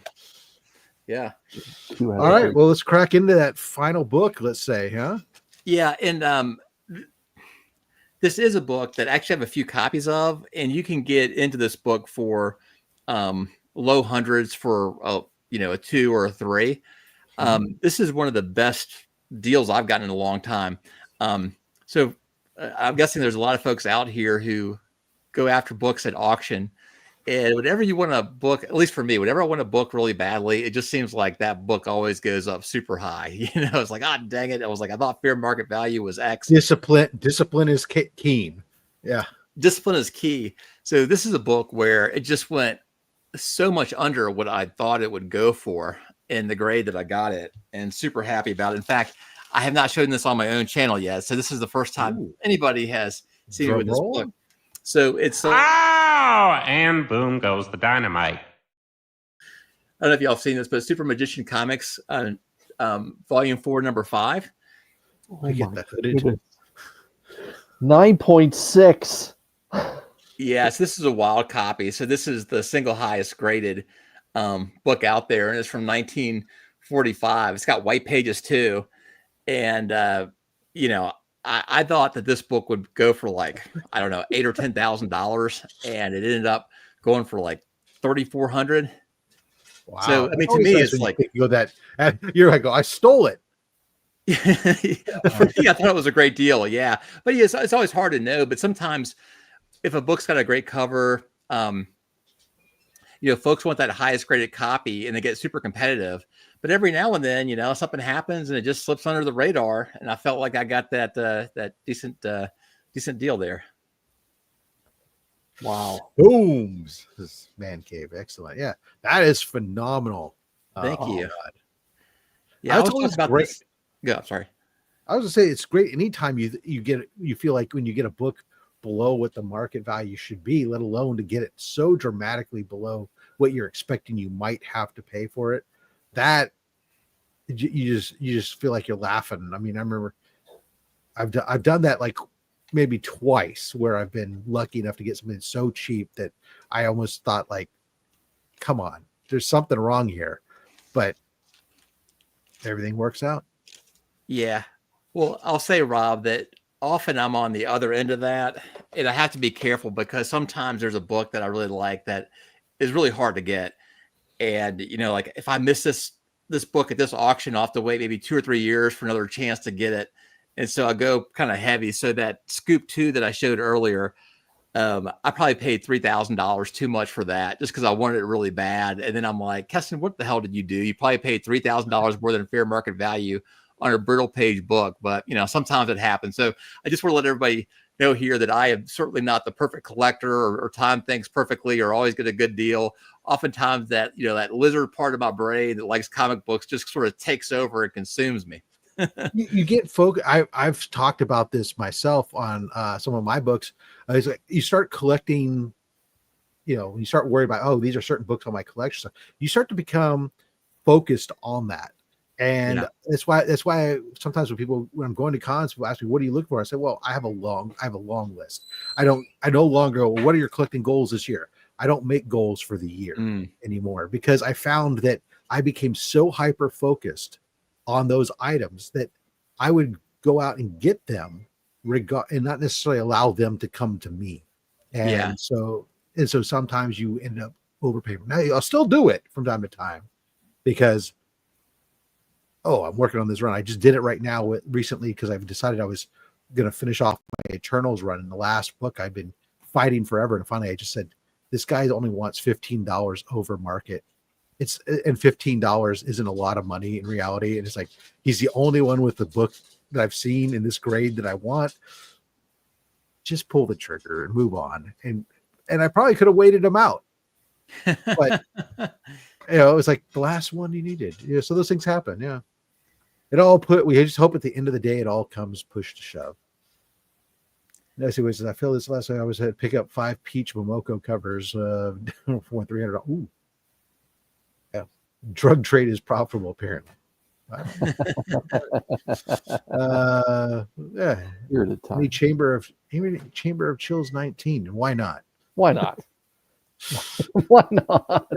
Yeah. All right. Well, let's crack into that final book. Let's say, huh? Yeah, and this is a book that I actually have a few copies of, and you can get into this book for low hundreds for a 2 or a 3. This is one of the best deals I've gotten in a long time. So I'm guessing there's a lot of folks out here who go after books at auction. And whenever you want to book, at least for me, whenever I want to book really badly, it just seems like that book always goes up super high. It's like, ah, dang it. I was like, I thought fair market value was X. Discipline is keen. Yeah. Discipline is key. So this is a book where it just went so much under what I thought it would go for in the grade that I got it, and super happy about it. In fact, I have not shown this on my own channel yet. So this is the first time anybody has seen me with this book. So it's and boom goes the dynamite. I don't know if y'all have seen this, but Super Magician Comics, Volume 4, Number 5. I get that hooded. 9.6. Yes, this is a wild copy. So this is the single highest graded book out there, and it's from 1945. It's got white pages too, and I thought that this book would go for like, I don't know, $8,000 or $10,000, and it ended up going for like $3,400. Wow. So I mean, to me, it's like you go that you're like, I stole it. For me, I thought it was a great deal. Yeah, but yeah, it's always hard to know. But sometimes, if a book's got a great cover, folks want that highest graded copy, and they get super competitive. But every now and then, something happens and it just slips under the radar. And I felt like I got that decent deal there. Wow. Booms. This man cave. Excellent. Yeah. That is phenomenal. Thank you. God. Yeah. I was always about great. this. Yeah. Sorry. I was gonna say it's great anytime you feel like when you get a book below what the market value should be, let alone to get it so dramatically below what you're expecting you might have to pay for it. That you just feel like you're laughing. I mean, I remember I've done that like maybe twice where I've been lucky enough to get something so cheap that I almost thought like, come on, there's something wrong here, but everything works out. Yeah. Well, I'll say, Rob, that often I'm on the other end of that, and I have to be careful because sometimes there's a book that I really like that is really hard to get. And, like if I miss this book at this auction, I'll have to wait maybe 2 or 3 years for another chance to get it. And so I go kind of heavy. So that Scoop 2 that I showed earlier, I probably paid $3,000 too much for that just because I wanted it really bad. And then I'm like, Keston, what the hell did you do? You probably paid $3,000 more than fair market value on a brittle page book. But, sometimes it happens. So I just want to let everybody know here that I am certainly not the perfect collector or time things perfectly or always get a good deal. Oftentimes that, that lizard part of my brain that likes comic books just sort of takes over and consumes me. you get folk. I've talked about this myself on some of my books. It's like you start collecting, you start worrying about, oh, these are certain books on my collection. So you start to become focused on that. And that's why sometimes when I'm going to cons, people ask me, what do you look for? I say, well, I have a long list. I no longer go, well, what are your collecting goals this year? I don't make goals for the year anymore because I found that I became so hyper focused on those items that I would go out and get them and not necessarily allow them to come to me. And so sometimes you end up overpaying. Now I'll still do it from time to time because, I'm working on this run. I just did it right now recently because I've decided I was going to finish off my Eternals run. In the last book I've been fighting forever. And finally I just said, this guy only wants $15 over market. And $15 isn't a lot of money in reality. And it's like, he's the only one with the book that I've seen in this grade that I want. Just pull the trigger and move on. And I probably could have waited him out, but it was like the last one you needed. So those things happen. Yeah. We just hope at the end of the day, it all comes push to shove. I feel this last time I was had to pick up 5 Peach Momoko covers for $300. Ooh. Yeah. Drug trade is profitable, apparently. Yeah. You're at a time. Any Chamber of Chills 19. Why not? Why not? Why not?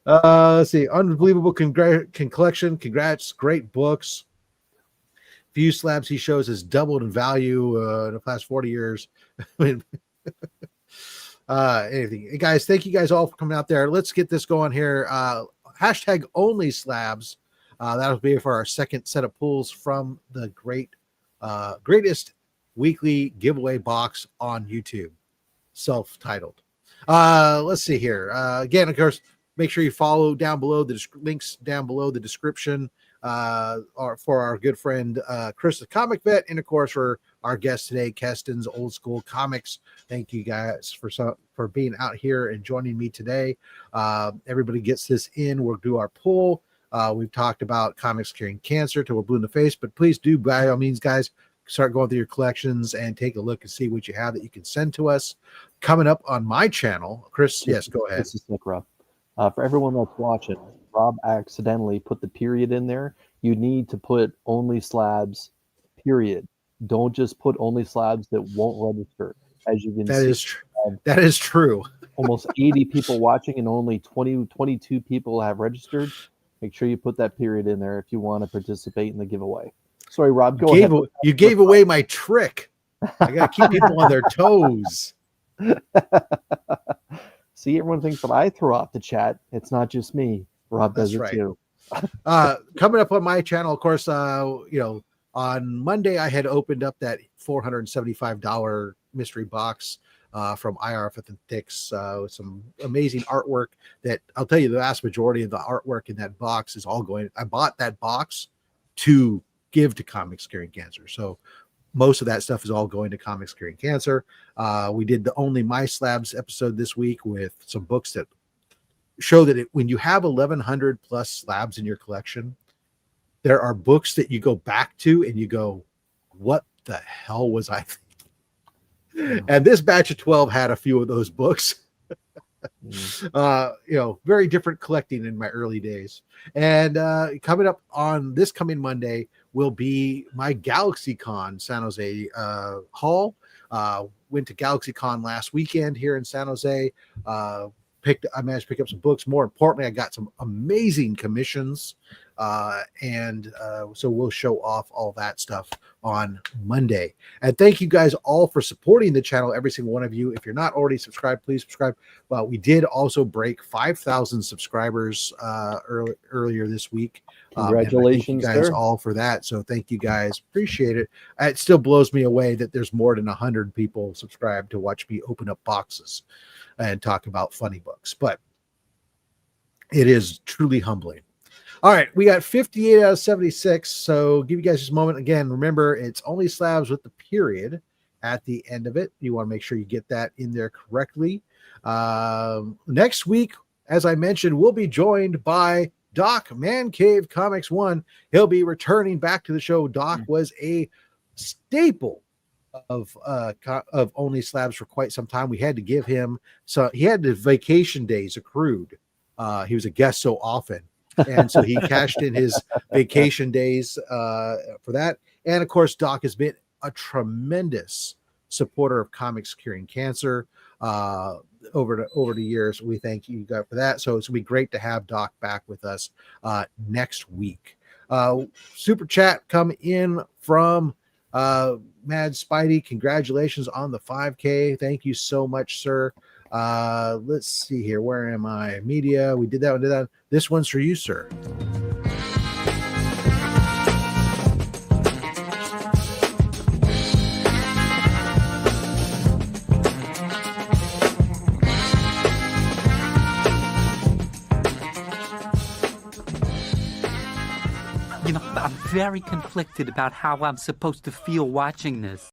Let's see. Unbelievable collection. Congrats. Great books. Few slabs he shows has doubled in value in the past 40 years. Anything. Hey guys, thank you guys all for coming out there. Let's get this going here. Hashtag OnlySlabs. That'll be for our second set of pulls from the greatest weekly giveaway box on YouTube. self-titled. Let's see here. Again, of course, make sure you follow down below the links down below the description for our good friend Chris the Comic Vet, and of course for our guest today, Keston's Old School Comics. Thank you guys for being out here and joining me today. Everybody gets this in. We'll do our poll. We've talked about comics curing cancer till we're blue in the face, but please do, by all means, guys, start going through your collections and take a look and see what you have that you can send to us. Coming up on my channel, Chris, yes, go ahead. This is Nick Rob. For everyone that's watching, Rob accidentally put the period in there. You need to put OnlySlabs, period. Don't just put OnlySlabs that won't register. As you can see, that is true. Almost 80 people watching and only 22 people have registered. Make sure you put that period in there if you want to participate in the giveaway. Sorry, Rob, go ahead. You gave away my trick. I got to keep people on their toes. See, everyone thinks that I throw off the chat. It's not just me. Rob does it too. Coming up on my channel, of course, on Monday I had opened up that $475 mystery box from IR Fithness, some amazing artwork that I'll tell you the vast majority of the artwork in that box is all going. I bought that box to give to Comics Curing Cancer. So most of that stuff is all going to Comics Curing Cancer. We did the Only My Slabs episode this week with some books that show that when you have 1,100 plus slabs in your collection, there are books that you go back to and you go, what the hell was I thinking? And this batch of 12 had a few of those books. Very different collecting in my early days. And coming up on this coming Monday will be my GalaxyCon San Jose haul. Went to GalaxyCon last weekend here in San Jose. I managed to pick up some books. More importantly, I got some amazing commissions. So we'll show off all that stuff on Monday. And thank you guys all for supporting the channel, every single one of you. If you're not already subscribed, please subscribe. Well, we did also break 5,000 subscribers earlier this week. Congratulations, thank you guys sir. all for that. So thank you guys. Appreciate it. It still blows me away that there's more than 100 people subscribed to watch me open up boxes and talk about funny books. But it is truly humbling. All right, we got 58 out of 76. So give you guys just a moment. Again, remember, it's OnlySlabs with the period at the end of it. You want to make sure you get that in there correctly. Next week, as I mentioned, we'll be joined by Doc, Man Cave Comics 1. He'll be returning back to the show. Doc was a staple of OnlySlabs for quite some time. We had to give him, so he had the vacation days accrued. He was a guest so often. And so he cashed in his vacation days for that. And of course, Doc has been a tremendous supporter of Comics Curing Cancer over the years. We thank you guys for that. So it's going to be great to have Doc back with us next week. Super chat come in from Mad Spidey. Congratulations on the 5K. Thank you so much, sir. Let's see here. Where am I? Media. We did that. We did that. This one's for you, sir. I'm very conflicted about how I'm supposed to feel watching this.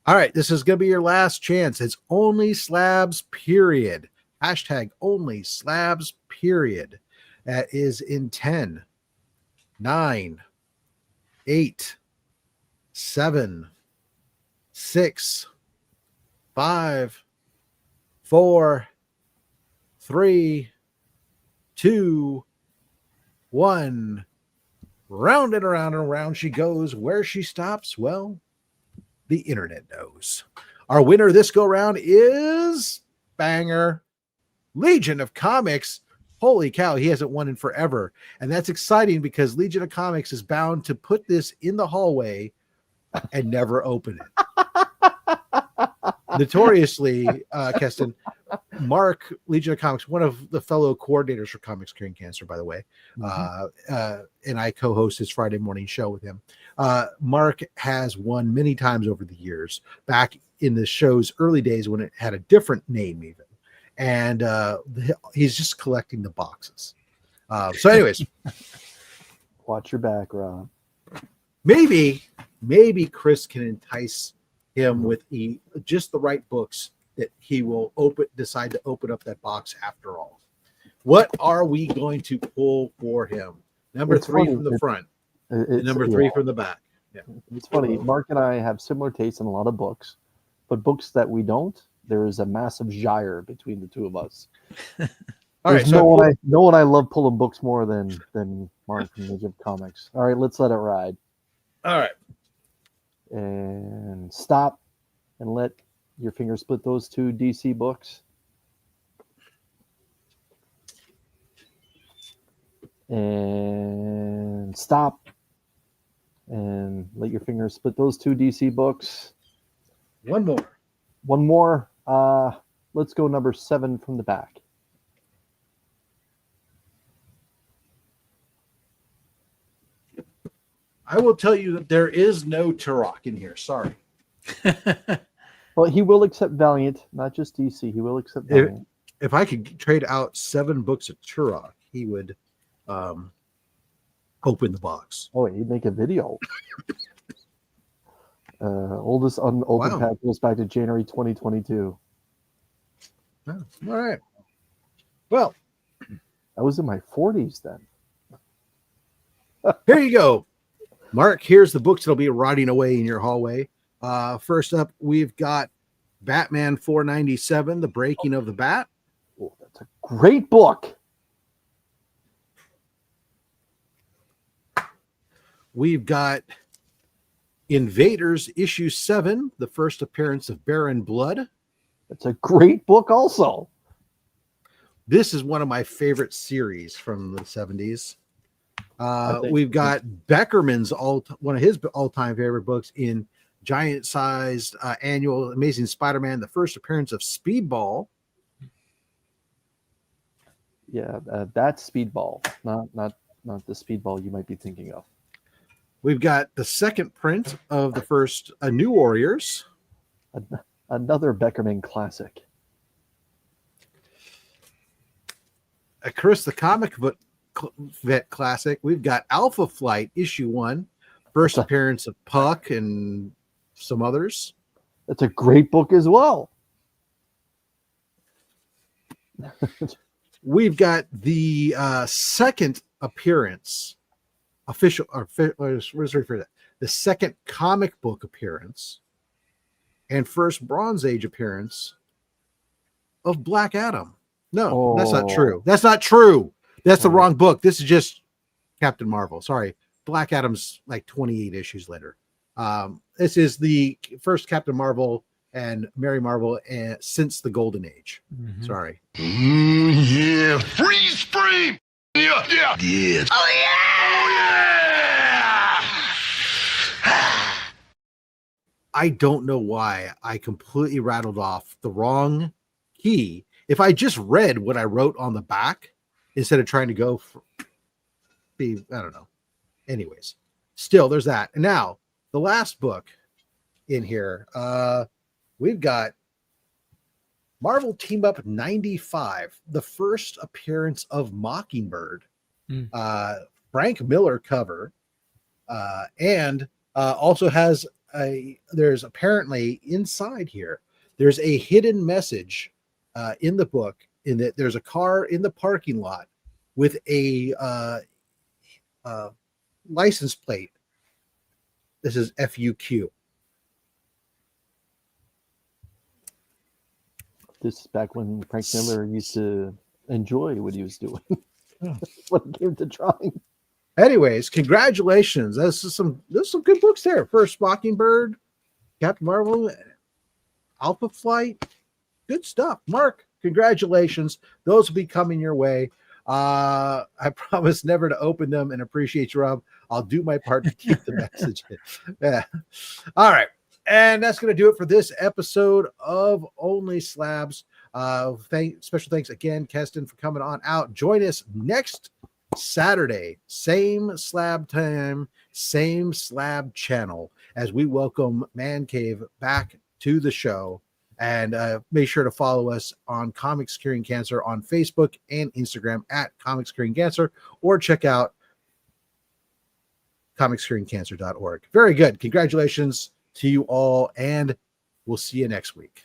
All right, this is going to be your last chance. It's OnlySlabs, period. Hashtag OnlySlabs, period. That is in 10, 9, 8, 7, 6, 5, 4, 3, 2, 1. Round and around and around she goes. Where she stops, well, the internet knows. Our winner this go round is banger Legion of Comics. Holy cow, he hasn't won in forever. And that's exciting because Legion of Comics is bound to put this in the hallway and never open it. Notoriously, Keston, Mark, Legion of Comics, one of the fellow coordinators for Comics Curing Cancer, by the way, and I co-host his Friday morning show with him. Mark has won many times over the years. Back in the show's early days when it had a different name even. And he's just collecting the boxes. So anyways, Watch your back, Rob. maybe Chris can entice him with just the right books that he will decide to open up that box after all. What are we going to pull for him? Number It's 3 funny. from the front, and number yeah. 3 from the back. Yeah. It's funny. Mark and I have similar tastes in a lot of books, but books that we don't, there is a massive gyre between the two of us. All right, no one I love pulling books more than Mark from Age of Comics. All right, let's let it ride. All right. And stop and let your finger split those 2 DC books. And stop and let your finger split those 2 DC books. One more. Let's go number 7 from the back. I will tell you that there is no Turok in here. Sorry. Well, he will accept Valiant, not just DC. He will accept Valiant. If I could trade out 7 books of Turok, he would open the box. Oh, he'd make a video. Oldest unopened pack goes back to January 2022. Oh, all right. Well, I was in my 40s then. Here you go, Mark. Here's the books that'll be rotting away in your hallway. First up, we've got Batman 497, The Breaking of the Bat. Oh, that's a great book. We've got Invaders issue 7, the first appearance of Baron Blood. That's a great book also. This is one of my favorite series from the 70s. We've got Beckerman's one of his all-time favorite books in giant-sized annual Amazing Spider-Man, the first appearance of Speedball. Yeah, that's Speedball, not the Speedball you might be thinking of. We've got the second print of the first New Warriors. Another Beckerman classic. Chris, the comic book vet classic. We've got Alpha Flight issue 1, first appearance of Puck and some others. That's a great book as well. We've got the second appearance, official, or the second comic book appearance and first Bronze Age appearance of Black Adam. No, that's not true. That's not true. That's the wrong book. This is just Captain Marvel. Sorry. Black Adam's like 28 issues later. This is the first Captain Marvel and Mary Marvel since the Golden Age. Mm-hmm. Sorry. Yeah, freeze frame. Yeah. Oh yeah. Oh yeah. I don't know why I completely rattled off the wrong key. If I just read what I wrote on the back instead of trying to go I don't know. Anyways, still there's that. And now the last book in here, we've got Marvel Team Up 95, the first appearance of Mockingbird, Frank Miller cover, and also has there's apparently inside here, there's a hidden message in the book, in that there's a car in the parking lot with a license plate. This is FUQ. This is back when Frank Miller used to enjoy what he was doing. When it came to drawing. Anyways, congratulations. There's some good books there. First Mockingbird, Captain Marvel, Alpha Flight. Good stuff. Mark, congratulations. Those will be coming your way. I promise never to open them and appreciate you, Rob. I'll do my part to keep the message in. Yeah. All right. And that's going to do it for this episode of Only Slabs. Special thanks again, Keston, for coming on out. Join us next Saturday, same slab time, same slab channel, as we welcome Man Cave back to the show. And make sure to follow us on Comics Curing Cancer on Facebook and Instagram at Comics Curing Cancer, or check out comicscuringcancer.org. Very good. Congratulations to you all, and we'll see you next week.